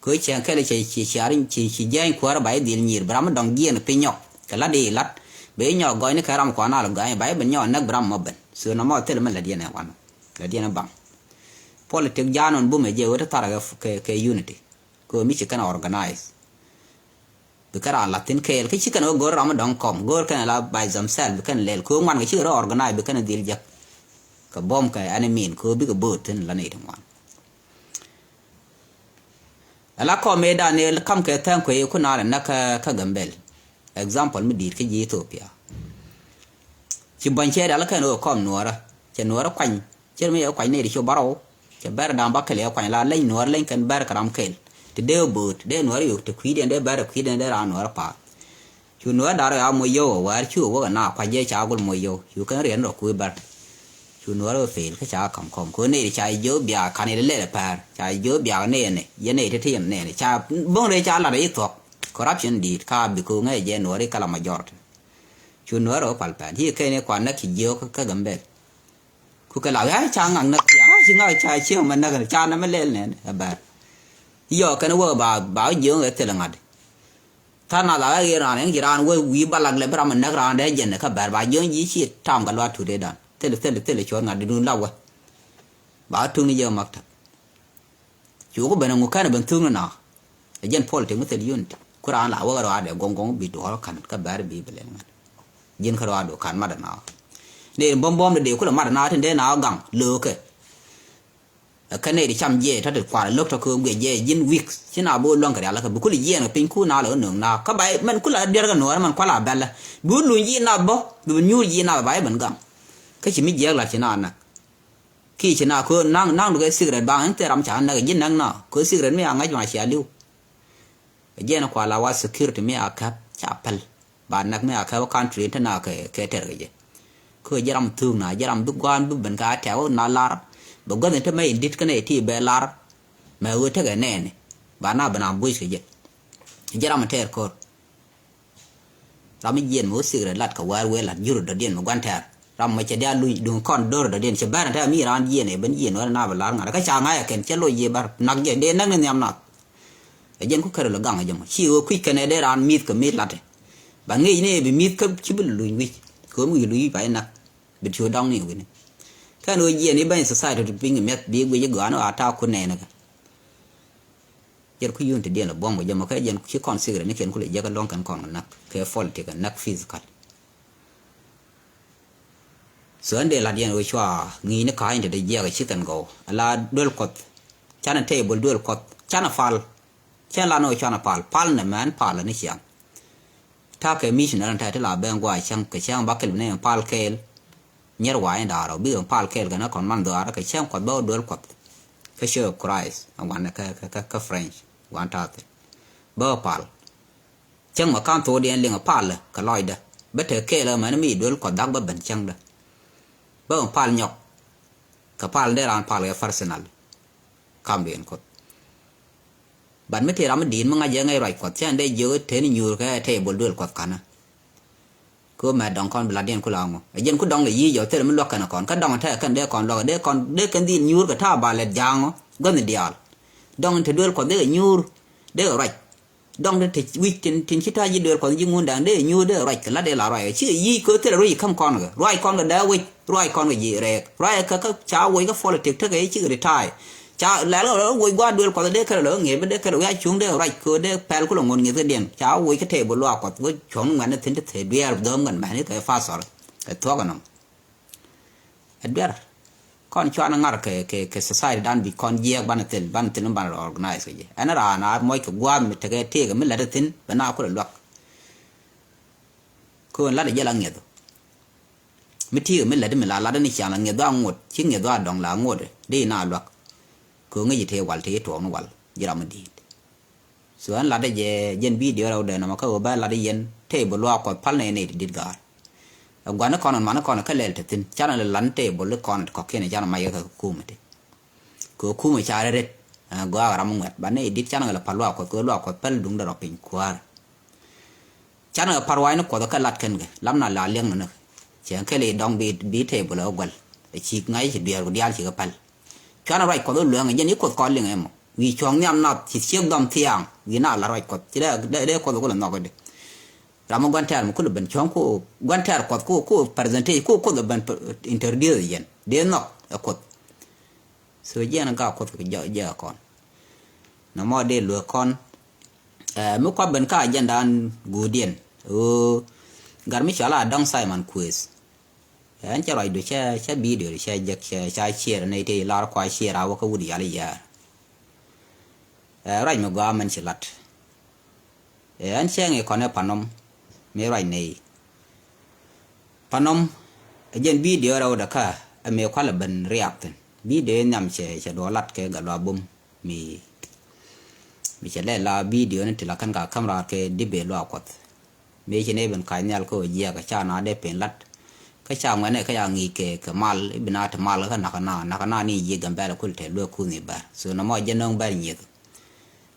cứ chàng cái là chỉ giang Cuare bảy đi nhiều bram đồng giang pin nhọc cái lá đi lát bé nhỏ gọi nó cái ram quan nào gọi bảy bên nhỏ nấc bram mà bên sửa nó mà thế là mình là điên này quan là điên bằng politics janon bu me je wata tara ke unity ko mi ci kana organize be kara latin kel ke ci kana gor ram don kom gor kana la by themselves kan lel ko man ke ci ro organize be kana dil jak ka bom ka enemin ko bi ko boten la ne tan wan ala ko me da ne kam ke tan ko ko na na ka gambel example mi dir ke ji Ethiopia ci banche da la kana kom nuara ci nuara kwany ci me kwany ne di cho baro ke ber dam bakale kwany la lein nuara lein kan ber karam kel te de bot de nuara yo te kwide de ber kwide de ra nuara pa chu nuara dar ya mo yo war chu wo na kwa je cha gol mo yo chu kan rien ro ku ber chu nuara fel ka cha kam kom ko ne cha yo bia kan ne le par cha yo bia ne ye ne te tiem ne cha bon re cha la re to corruption di ka bi ko ngai je nuara kala major chu nuara pal pa hi ke ne kwa na ki yo ka gambe ku ka la ya cha ngang na ya chi ngai cha chiu man na cha na me le ne ba yo ka no ba yo ngai te la ngad ta na la ga ra ne ran we wi ba la le bra man na ran de je ne ka ba yo yi chi tam ga lwa tu de dan te le chon ngad du la wa ba tu ni yo mak ta chu ko ba na ngu ka na ban tu na jen pol te mu te yun ku ran la wa ra de gong bi do kan ka ba bi bele ngad jen ka ra do kan ma da na ne bom de ko la ma na tin de na gang lo ke cái này thì chăm dêถ้าเด็กกว่าเลิกถ้าคือเกยเย่ยินวิกที่น่าบูลองกันแล้วก็บุคลิกเย่เนี่ยเป็นคู่น่าเลยหนึ่งน่าก็ไปมันคู่ละเดียวกันหน่อยมันกว่าละแบบละบูลุยยินน่าบ่บูยูยินน่าไปเหมือนกันก็ชิมิเยอะละชิน่านะขี้ชิน่าคือนั่งดูcáiสิ่งอะไรบางแต่รำชานะก็ยินนั่งน่ะคือสิ่งอะไรไม่เอาไงจะมาเสียดิวเย่น่ะกว่าละว่า security ไม่เอาครับจับเพลบ้านนักไม่เอาครับว่า country ท่านน่ะเคยเท่าไหร่คือจะรำทุ่งน่ะจะรำทุกวันบุบเป็นการแถวน่าลาบางคนเนี่ยถ้าไม่ดิดกันเนี่ยที่เบลลาร์มาเอาเท่ากันแน่เนี่ยบ้านน่าบ้านบุ้ยสิเจ้าจะรำมาเท่าคนเราไม่เย็นมือสื่อเลยลัดกับว่าเวลายุโรปเดียนมาวันแท้เราไม่จะได้ลุยดูคอนโดร์เดียนจะบ้านแท้มีร้านเย็นเนี่ยเป็นเย็นว่าหน้าบ้านล้างอะไรก็ช่างไงกันจะลุยเย็นบ้านนักเย็นเด่นนักเนี่ยยำนักเย็นก็เคยเรากังไงจังชิวคุยกันเนี่ยได้ร้านมีดกับมีดลัดบางงี้เนี่ยเป็นมีดก็ชิบุลุยวิก็มือลุยไปนักเป็นชัวดองนี่วินแค่หนูเย็นนี่เป็นสายๆที่ปิ้งเม็ดบีกวิจกรณ์ว่าท้าคนแน่นะครับเย็นคุยยุ่งแต่เดียนละบ้องว่าจะมาแค่เย็นชื่อคอนซิกเลยนี่เขียนคุยเยอะกันลองกันก่อนนักแค่ฟอลติกันนักฟิสิกส์ส่วนเดี๋ยวละเดียนวิชว่างี้นักขายจะได้เยอะกับชื่อกันโกลาดูลกดชานะเทเบิลดูลกดชานะฟัลชานะโนชานะพัลเนี่ยมันพัลนี่เชียงถ้าแค่มีสิ่งนั้นแท้ที่ลาเบงกว่าเชียงกับเชียงบักเกลเนี่ยพัลเคลเนื้อวายดาเราบิงพาลเคลกันนะคนมันดาร์ก็เชื่อมกอดบ่ดูลกอดก็เชื่อครายส์วันนั้นก็เฟรนช์วันทัดบ่พาลเชื่อมมาการตัวเดียนเลี้ยงพาลเลยก็ลอยเด้อเบเทเคลมันมีดูลกอดดักบ่เป็นเชื่อมเด้อบ่พาลหยอกก็พาลได้ร้านพาลกับฟาร์เซนัลคำเบียนกอดบัดไม่ที่เราไม่ดีมันง่ายยังไงไรกอดเช่นได้เยอะเทนี่อยู่แค่เทบอลดูลกอดกันนะก็มาดองคอนเวลาเดียนกูลองยันกูดองเลยยี่เยอะเท่ามันล็อกกันก่อนก็ดองแท้กันได้ก่อนล็อกได้ก่อนได้กันดีนิวกับท่าบาลเล็ดยางก็ไม่เดียวดองถึงเดือนก่อนได้นิวได้อะไรดองได้ถึงวิจินชิตายี่เดือนก่อนยิ่งงูดังได้นิวได้อะไรกันละได้ละอะไรชื่อยี่ก็เท่าไรคำก่อนก็ไรก่อนก็ได้วิไรก่อนก็ยี่เรกไรก็เช้าวิก็ฟอลติกเท่าไงชื่อรีทายจ้าแล้วเราวิว่าเดือนก่อนได้แค่เราเงี้ยไม่ได้แค่เราช่วงได้อะไรก็ได้แพลก็ลงเงินเงี้ยเดียนเช้าวิก็เทบล็อกก่อนวิช่วงนั้นถึงจะเทเบียร์เดิมกันแบบนี้แต่ฟาสร์แต่ทั่วกันน้องเบียร์ก่อนชวนงานque society dan bi kon ye ban tel ban organize ke ana ra na moy ke gwa mi te ke te ke mi la de tin bana ko lok ko la de yala ngedo mi ti mi la de mi la de ni cha la ngedo ngot chi ngedo dong la ngot de na lok ko ngi te wal te to no wal yira ma di so an la de ye yen video ra de na ma ko ba la de yen te bo lo ko pal ne dit ga gwana kono mana kono ka lel tin chana le lante bol kono ko kene chana mayo ka kumete ko kuma chare ret go ara mungat bane dit chana la palwa ko lo ko pel dung da pin Cuare chana parwai no ko ka lat ken ge lamna la leng na chen ke le dong bi te bol ogwal e chi ngai chi biar ko dial chi ka pal chana rai ko lo leng yen ko leng em vì chọn nhầm nọ chỉ siêu đom thiang vì nào là rồi cột chỉ để có là nọ cái đấy ra một quan trọng một cái bên chọn cô quan trọng cô presente cô là bên interview gì để nọ cột số giờ nó gặp cột cái giờ con nó mà để lừa con mới qua bên cái dân đàn gù điền garmi chala dong Simon quiz anh cho rồi được che video che che share này thì là qua share ra cái vụ gì à rồi mà qua mình chỉ lát anh xem cái con này panom mấy rồi này panom dân video đâu đó cả mấy qua là bên react video nhằm che đồ lát cái gạo album mi chỉ là video này thì là căn cả camera cái debate lo quát mấy cái này bên cái nhà có gì cái cha nó để bên lát cái cha ngoài này cái nhà nghỉ cái mal bên nào thì mal cái nạc na ni gì gần bé là cũng thể lừa cũng gì ba so nó mà dân ông bé nhiều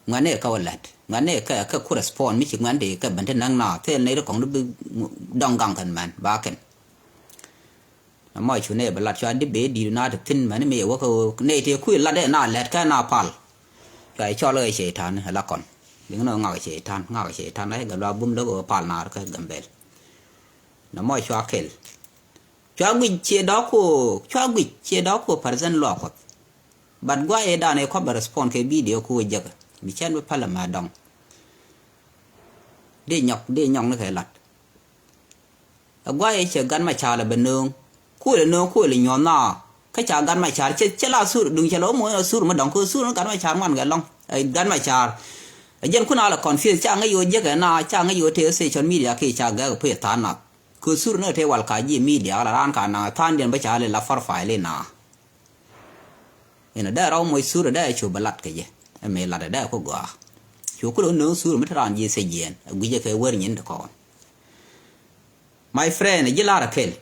ngoài này cái lát ngoài này cái correspond mấy chuyện ngoài này cái bên trên năng nào thế này nó cũng được đông gang cần man ba cái nó mà chỗ này bên lát cho đi bé đi nó được tin mà nó mấy cái này thì khui lát đấy na lát cái na pal cái cho lời chế than là còn những nó ngồi chế than đấy gần đó bấm đó ở pal nào cái gần bé nó mới cho kêu cho quỷ chế đó của phần dân lọ quật bạn qua ấy đàn này có bà respond cái video của giặc bị chen với pal mà đồng để nhọc nó phải lặt qua ấy chờ gắn mà chả là bên nương khu là nhon nào cái chả gắn mà chả chết là su đừng chả lỗ mỗi su mà đồng cơ su nó gắn mà chả ngoan gần long gắn mà chả dân khu nào là còn phía chả ngay vô giặc cái nào chả ngay vô thế social media khi chả cái phải thán nào cứ su nó thế vào cái gì media là ran cả nào than điện bây giờ là phar phải lên nào nên là đâu mỗi su đó chụp bật cái gì em là đây có gõ chụp cái nướng su mới thằng gì xây dựng bây giờ cái quên nhìn được con my friend này là cái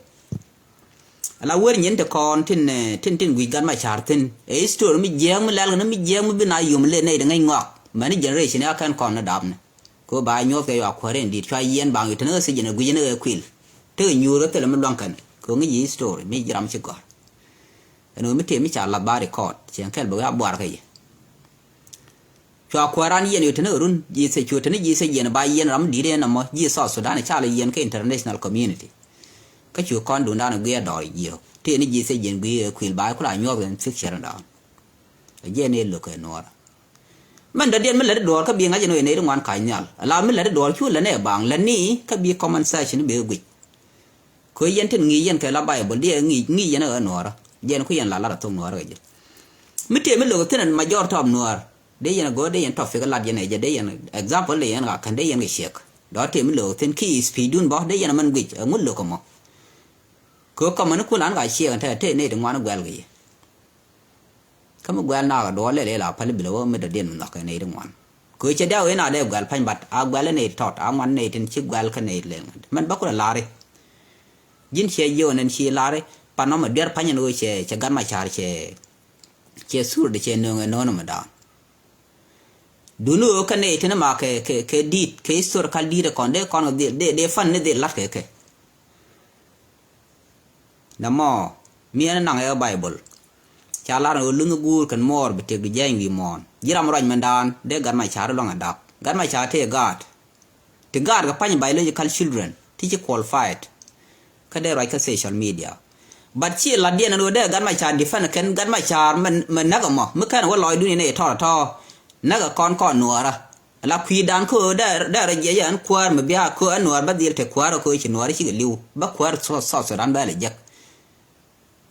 là quên nhìn được con tin quý gan mà chả tin ấy story mới giang mới làm nó mới giang mới bên này dùng lên này được ngay ngọc mà nó generation này kan còn nó đạp này có bài nhớ cái Cuare đi try yên bằng cái nó xây dựng quý nó quên thế nhiều rồi thế là mình loang cần có cái gì story mấy gram chưa có nó mới thêm mới trả là ba record chẳng cái bữa bỏ cái gì cho Cuare này nhiều thế nữa run gì sẽ chua thế này gì sẽ yên ba yên lắm đi đến mà gì sao Sudan này trả lại yên cái international community cái chùa con đủ nào nó ghé đòi nhiều thế này gì sẽ yên ghé khuyên bài cũng là nhau về fiction đó cái này lựa cái nó mình đã điên mình lấy đồ cái biếng cái gì này nó ngoan cái nhau là mình lấy đồ chú là này bằng là ní cái biếng common sense nó bị quỵt khối yên thì nghĩ yên cái là bài bốn đi nghĩ yên ở nó đó yên khối yên là thông nó rồi chứ mình thấy mình lựa thế này mà do thầm nó đấy yên go đấy yên thọ phải cái lát yên này đấy yên example này yên là cái đấy yên cái shake đó thì mình lựa thế khi speed đun bỏ đấy yên mình quỵt ở mức lựa cái mà cứ có mà nó cũng ăn cái shake thế này đừng ngoan nó quẹt cái cái mà quẹt nào đó là phải bị lỗ mình đã điên nó cái này đừng ngoan cứ chơi đeo ấy nào đây quẹt phải bật quẹt này thọt ngoan này thì chiếc quẹt cái này lên mình bắt cái là đấy jin che yo nen chi lare panoma der panya no che gan ma char che sur de che no ma da dunu ka ne tena ma ke dit ke historical dit kon de fan ne de lat ke namo mi an nang e bible cha la no lungu gur kan mor be te jang wi mon jiram raj mandan de gan ma char lo ngada gan ma char te god ga panya biological children teach qualified cái đấy rồi cái social media bắt chi là điện nó để gan mai char defend cái gan mai char mình nãy mà mới cái nó lòi đuôi này thò nãy con nua ra là khi đàn cô để rồi vậy anh Cuare mà bia cô anh nua bắt đi thì Cuare cô chỉ nua chỉ cái liu bắt Cuare so đàn bé là giặc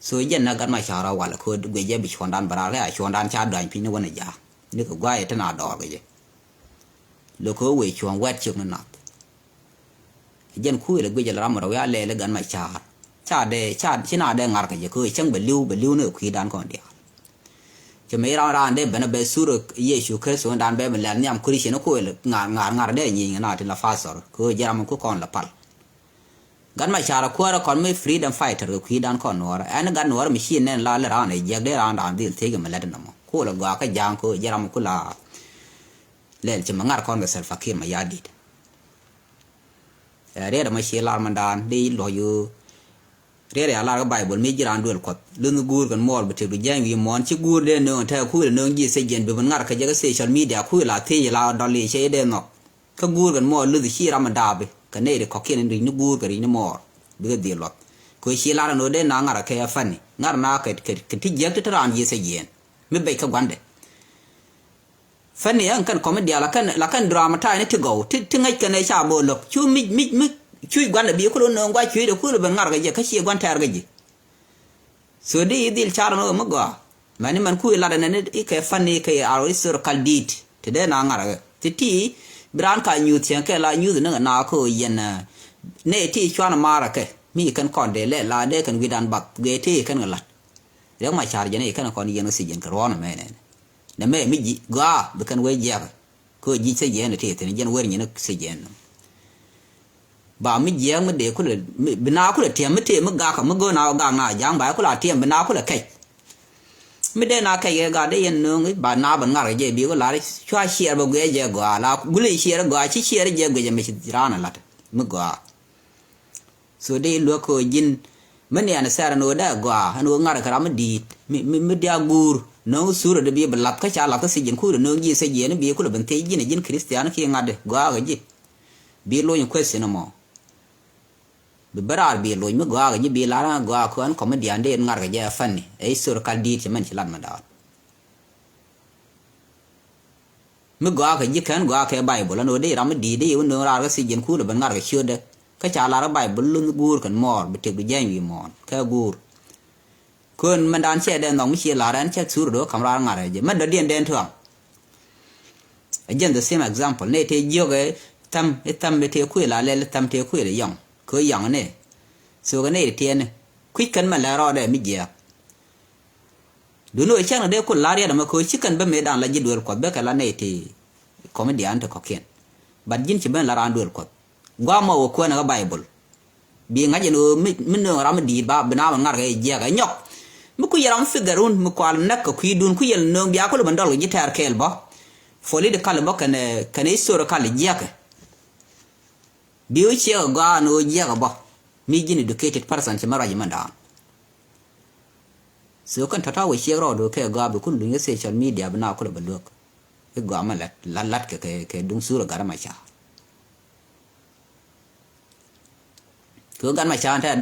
so giờ nãy gan mai char ra wala cô bây giờ bị chọn đàn bara cái chọn đàn char đàn pin nó này giờ nếu cái quay thế nào đỏ cái gì lúc cô quay chọn quét chụp nó dân khui là bây giờ làm một đầu lệ là gần mày cha để chỉ nào để ngar cái gì cứ chẳng bị lưu nữa khi đàn còn đi cho mấy ra để bên bên suru Yesu Christ đàn bên là nhầm khui chỉ nó khui là ngar để nhìn nào thì là fasor cứ giờ mình cứ còn là pal gần mày cha là Cuare còn mấy freedom fighter khi đàn còn nữa anh gần nữa mình xin nên là ra này giờ để ra đi thế cái mà là nó khui là gõ cái giang cứ giờ mình cứ là lên chỉ mà ngar còn cái self fakir mà ya đi đấy là mấy xe làm đàn đi lo re ala Bible mi jiran dul ko lunu gur kan mol bete du jang wi mon ci gur de no ta ku no gi se gen be ngar ka jaga social media ku la te la doli che de no ka gur kan mol lu ci ramada be ka ne de ko ken ni gur ka ri ni mor be de lot ko ci la no de na ngar ka fani ngar na ka ti jek ta ran gi se gen mi be ka gwande fani an kan comedy la kan drama ta ne to go ti ngai ka ne cha bo lok chu mi chui gwanda bi ko no ngwa chui de ko le ngar ga je ka chi gwanta ar ga je so de dil char no mo go mani man ku la ne e ka fani ka aro sur kaldit te de na ngar ga ti bran ka nyu tian ka la nyu de na ko yen ne ti chwa na mara ka mi kan kon de le la de kan widan bat ge ti kan la de ma char je ne kan kon yen si jen ka ro na me ne me mi ji ga be kan we je ko ji se je ne ti te ne jen wer ni ne se je ba mi je mu de ku le bina ku le tiam mi te mu ga ka mu go na ga na jang ba ku la tiam bina ku le kai mi de na kai ga de yen no ba na ban ngar je bi ko la chwa share ba ge je go la gu le share go chi share je go je mi ra na la mu go so de lo ko jin mani ana sara no da go anu ngar ka ram di mi dia gur no sura de bi ba lat ka cha la ka si jin ku no ji se je ne bi ku le ban te jin kristian ki ngade go ga ji bi lo yin question mo berar bi lo mi gwa ga bi la gwa ko an comedian de ngar ga ja fanni e sur kal di ci man ci lan ma daat mi gwa ga ji kan gwa ke bible no de ram di de no ra ga si jen ku ban ngar ga chode ka cha la bible lu gur kan mor bi te du jang wi mon ka gur kon man dan che de no mi ci la ran che sur do kam ra ngar je man da den thong again the same example ne te joge tam te ku la le tam te ku le yong ko yang ne so ga ne te ne quick kan ma la ro de mi je du no chang de ko la ya da ma ko chikan ba me dan la ji dur ko be ka la ne te comedian to ko ken bad jin ci ben la ran dur ko gwa ma wo ko na bible bi nga je no mi no ram di ba bina ma ngar ga je ga nyok mu ku yaram figarun mu ko al nak ko dun ku yel no bi akolo ban dol ji tar kel ba foli de kala ba kan isoro kala je ka biu che ga no je ga ba mi jin educated person che mara jimanda so kan tata wo che ro do ke ga bu kun lu social media bana ko ba dok e ga ma lat ke dung sura gara ma cha ko gan ma cha ta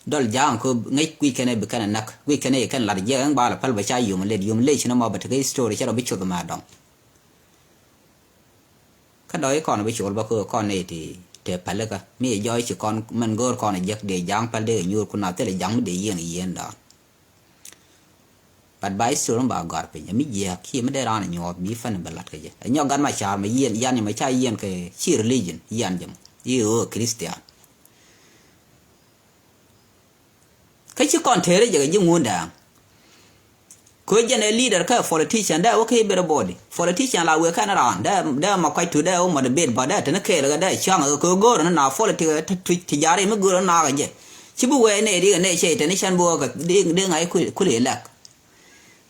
dol jang ko ngai kui kene be kana nak kui kene kan la je ang ba la pal ba cha yum le china ma ba ta story cha ro bi chu ma dong ka doi kon bi chul ba ko kon ne ti te pal ka mi joi chi kon man gor kon je de jang pal de nyur ku na te le jang de yen da bad bai sur ba gar pe mi je ki me de ran nyo bi fan ba lat ka je nyo gan ma cha ma yen yan ni ma cha yen ke chi religion yan jam yo christian cái chứ còn thế đấy giờ những nguồn đảng coi giờ này leader cái politician đó ok better body politician là người khán giả đó mà quay từ đó mà debate vào đó thì nó kể là đó chăng ở cái gỗ nó nào politics thì giá đấy mới gỗ nó nào cái gì chứ bữa về này đi cái này chơi thì nó sang bùa cái đi ngay khu lệ lạc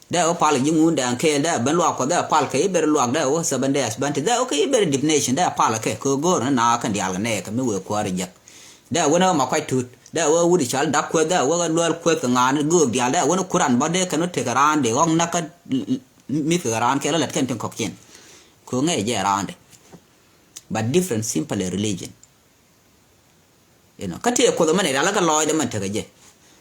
đó ở pal những nguồn đảng kể đó bên loạt của đó pal cái better loạt đó ở sân đó sân thì đó ok better definition đó pal cái gỗ nó nào cái điều cái này cái mới vừa qua rồi đó nó mà quay từ da wa wudi chal dak ko da wa lol ko ka ngan go dia da wona quran ba de kanu te garan de ong naka mi garan ke la ken ten kokien ko ngai je ran de but different simple religion ka te ko da mane da la ka loy de man te ga je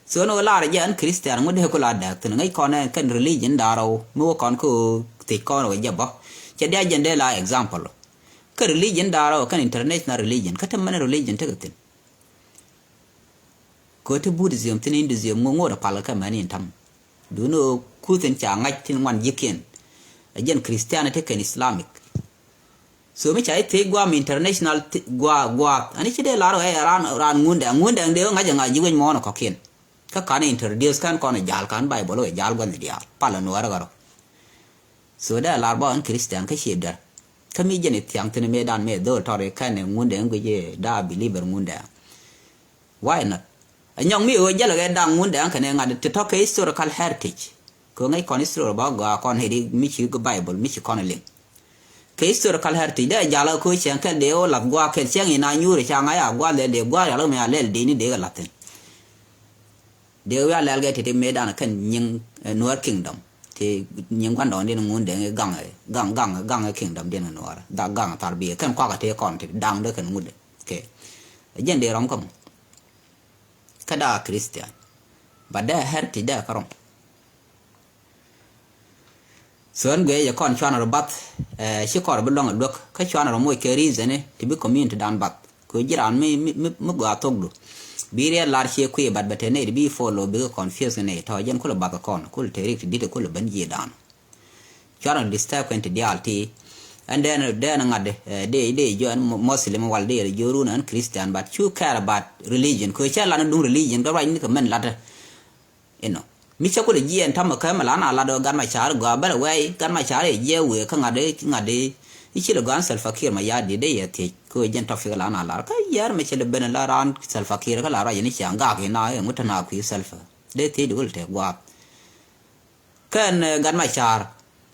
so no la ra je an christian mo de ko la da te ngai kon kan religion da ro mo kon ko te kon wa je ba che da je de la example ka religion da ro kan international religion ka te man religion te ga tin ko te buddhism tin hinduism ngo da pala ka mani tam du no ku ten cha ngai tin wan yiken again christianity kan islamic so mi chai te gwa international gwa ani chide la ro ran ngunda de nga janga jiwen mo no ko ken ka kan introduce kan kon jal kan bible e jal gon dia pala no ara garo so da la ba an christian ka shedar ka mi jeni tiang tin me dan me do tore kan ngunda je da believer ngunda why not anyong mi o jala ga dang mun dang kan nga de to ke historical heritage ko ngai kon historical ba ga kon hedi mi chi go bible mi chi kon link ke historical heritage de jala ko chen ke de o la gwa ke chen ina nyuri changa ya gwa le de gwa ya lo me ale de ni de ga latin de ya le ga te me dan kan nyin Nuer kingdom te nyin kwan don de ngun de gang kingdom de Nuer da gang tar bi kan kwa ka te kon te dang de kan ngud ke jen de rom kom kada Christian bada heritage de karom son ge ya kon chwana robat shi kor bulong lok ka chwana ro moy ke reason ti bi community dan bat ko jiran mi go atogdu bire lar she ku bat batene bi follow bi confuse ne to jen ko ba kon ko terik di ko ban ji dan chwana disturb kwente dialti and then ngade de join muslim wal de joruna and Christian but you care about religion ko chala na dum religion ga right ni ka men lata mi cha ko le jien tam ka ma lana la do gan Machar go ba we gan Machar je we ka ngade ichi le gan self fakir ma ya de ya te ko jen to fi lana la ka yar me chele ben la ran self fakir ka la ra ni cha ga ke na mutana ku self de te dul te gwa kan gan Machar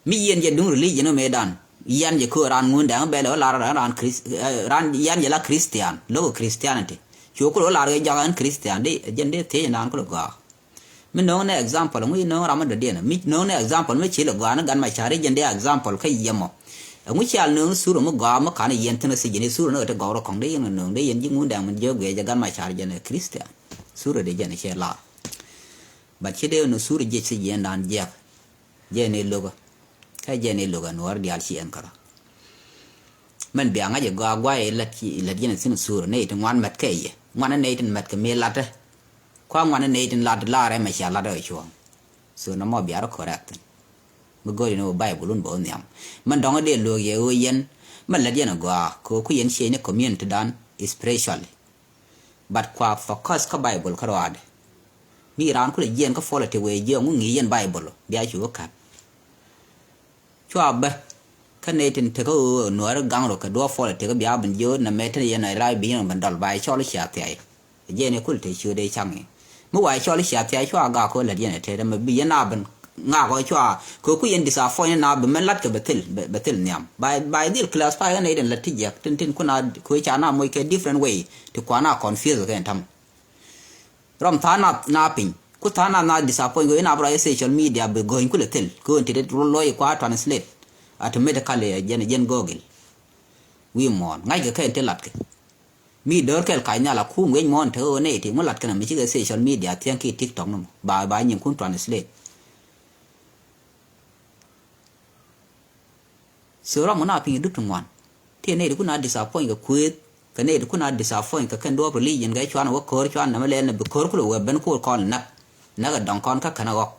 mi yen je dum religion me dan yan je ko ran ngun da be la ran yan je la Christian lo Christianity ko ko la ga ja Christian de jen de te nan ko ga mình nói này example mình nói ra mà được điền mình nói này example mình chỉ là gà nó gan Machar dân đây example cái gì mà mình chỉ là nương suru mà gà mà cái này dân thân sự dân suru nó ở gà rồi còn đấy nó nương đấy dân những nguồn đang mình dơ về gan Machar dân Christian suru đấy dân sẽ là bà chỉ đều nó suru dân sẽ dân đàn dẹp dân này logo cái dân này logo nó ở đi alsi anh cả mình bị anh ấy gà quay là dân xin suru này thì ngoan mất cái gì ngoan này thì mất cái mê lát đấy kwa ngwana ne tin la re ma sha la do chuang so no mo biaro correct mo go no bible un bo nyam man dong de lo ye o yen man la yen go ko ku yen she ne community dan spiritually but kwa focus ka bible ka road mi ran ku le yen ka follow te we je ngi yen bible bia chu ka chwa ba ka ne tin te ko no ra gang ro ka do follow te ka bia ban jo na me te yen na ra bi ban dal bai cho le sha te ai je ne ku te chu de changมื่อวานช่วงที่เสียใจช่วงกาคนละเดียนเทแต่มาบีนาบันงาก็ช่วงก็ยันดิสาฟอยนาบันมันลัดกับเบติลเนี่ยบายดิลคลาสไฟกันในเดือนละที่อยากทิ้งคุณอาคุยจานาไม่แค่ different way ที่กว่าน่า confuse กันทำรำท่านาปิงกูท่านาดิสาฟอยก็ยันอาบรายโซเชียลมีเดียไปก็ยันกูเลยทิ้งกูยันที่เด็ดร้อยกว่า translate อาจจะไม่ได้คัลเลยยัน Google วิมอนง่ายก็แค่ที่ลัดกันมีเดินแค่ขายเนี่ยละคู่เว้ยมอนเธอเนี่ยที่มันหลัดกันไม่ใช่โซเชียลมีเดียเที่ยงกี้ TikTok นั่นบายยังคุณ translate เสือเรามันน่าพิงดึกทั้งวันที่เนี่ยที่คุณน่า disappoint กับคุยกันเนี่ยที่คุณน่า disappoint กับแค่ดูไปรียังไงชวนว่าโคร์ชวนนั่นมาเล่นแบบโคร์ก็เลยว่าเป็นโคร์คอนนักกับดองคอนก็ขนาดออก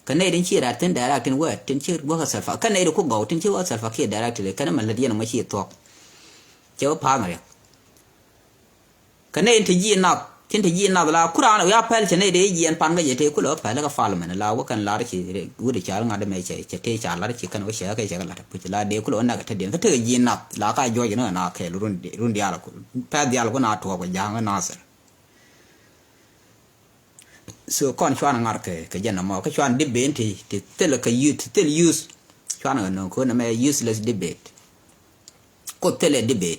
กันเนี่ยที่ชื่ออะไรที่ direct ที่ว่าที่ชื่อว่าเซลฟ์กันเนี่ยที่คุณบอกที่ชื่อว่าเซลฟ์แค่ direct เลยกันนั้นมันละเดียนไม่ใช่ตัวเจ้าพามาเลยกันเนี่ยที่ยีนนับที่ยีนนับแล้วคุณอ่านว่าเพลชนเนี่ยยีนปันก็จะเทคุณแล้วเพลแล้วก็ฟาลมันแล้วว่ากันลาดิชีกูดิชาร์งานไม่ใช่จะเทชาร์ลาดิชีกันว่าเสียก็เสียกันละพุทธลาเดี๋ยวคุณแล้วนักเดียนก็เธอยีนนับแล้วก็ย่อยเนาะนาแค่รุ่นเดียวละคุณแพทย์เดียวละคุณนาตัวกว่ายังก็นาเสือส่วนก่อนชวนงานก็ยันน่ะมาก็ชวนดิเบตที่เตลก็ยูสชวนเนาะคุณน่ะไม่ useless debate ก็เตลดิเบต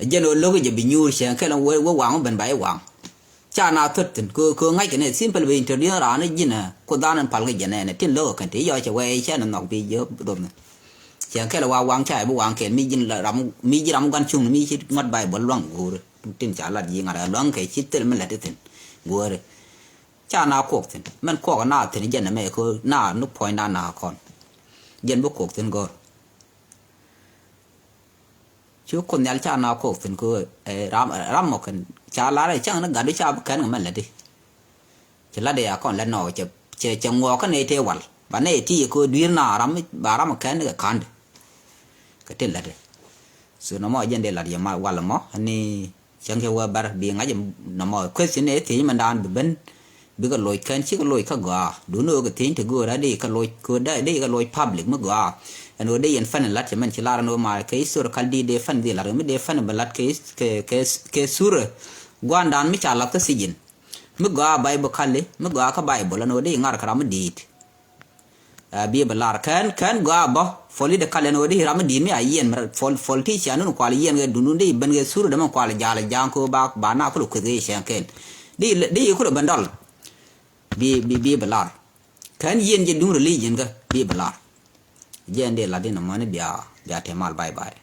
เจนโลกจะบิญูเสียงแค่เราว่าวางเป็นใบวางชานาทุดถึงคือง่ายกันเนี่ย simple เป็นตัวเดียวร้านนี่ยินะก็ด้านนั้นพัลกันอย่างนี้ที่โลกกันที่ย่อยจะไว้แค่นั้นนอกไปเยอะโดนเสียงแค่เราวางใช่บ่วางแค่มียินรำกันชุ่มมีชิดงัดใบบนล่องกูเลยติ้งจ่าลัดยิงอะไรล่องแค่ชิดเตลมันละติดกูเลยชานาโคกถึงมันโคกหน้าถึงยันน่ะไม่คือหน้านุพอยหน้าคอนยันบุกโคกถึงก็ช่วงคนยัลชานาโคกถึงคือรำหมกกันชาลาอะไรช่างนั้นการดิชาบุกกันกับมันเลยดิจะละเดียก่อนละหน่อจะงัวกันในเทวันบ้านในที่คือดีน่ารำบารำกันกับขันก็เท่านั้นส่วนน้ำมันยันเดลัดยังมาวันละมั้งอันนี้ช่างแค่ว่าบาร์บีงั้นจะน้ำมันคุยสิ่งนี้ที่มันดานเป็นบิก็ลอยกันชิก็ลอยข้ากัวดูโน่ก็ทิ้งถึงกัวได้ดีก็ลอยก็ได้ก็ลอยพับลิกมั้งกัวอันนู้นได้ยันฟันลัดจะมันชิลาร์โนมาเคยสุรคัลดีเดฟันดีลาร์ไม่เดฟันบัลลัดเคสุรกวนดานไม่ชาลับก็สิจินมั้งกัวใบบุคัลเลยมั้งกัวก็ใบบุลอันนู้นได้งานครามดีด bi belar kan ga ba foli de kalen wodi ram di mi ayen fol ti chanu ko yen ga dunun de ben ga suru de man ko jala janko ba na ko ko de shanken di ko bandal bi belar kan yen je dum religion ga bi belar jende la de no man biya temal bye bye